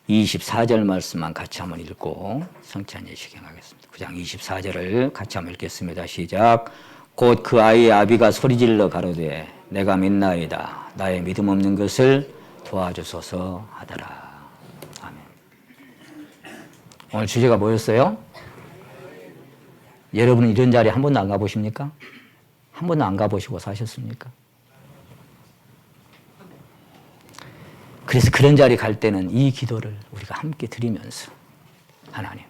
24절 말씀만 같이 한번 읽고 성찬예 시행하겠습니다. 9장 24절을 같이 한번 읽겠습니다. 시작. 곧 그 아이의 아비가 소리질러 가로되 내가 믿나이다. 나의 믿음 없는 것을 도와주소서 하더라. 아멘. 오늘 주제가 뭐였어요? 여러분은 이런 자리에 한 번도 안 가보십니까? 한 번도 안 가보시고 사셨습니까? 그래서 그런 자리 갈 때는 이 기도를 우리가 함께 드리면서 하나님,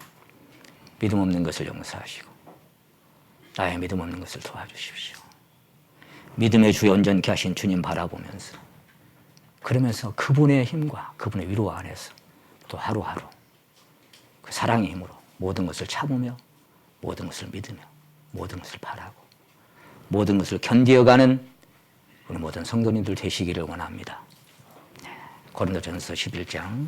믿음 없는 것을 용서하시고 나의 믿음 없는 것을 도와주십시오. 믿음의 주에 온전케 하신 주님 바라보면서 그러면서 그분의 힘과 그분의 위로 안에서 또 하루하루 그 사랑의 힘으로 모든 것을 참으며 모든 것을 믿으며 모든 것을 바라고 모든 것을 견디어가는 우리 모든 성도님들 되시기를 원합니다. 고린도전서 11장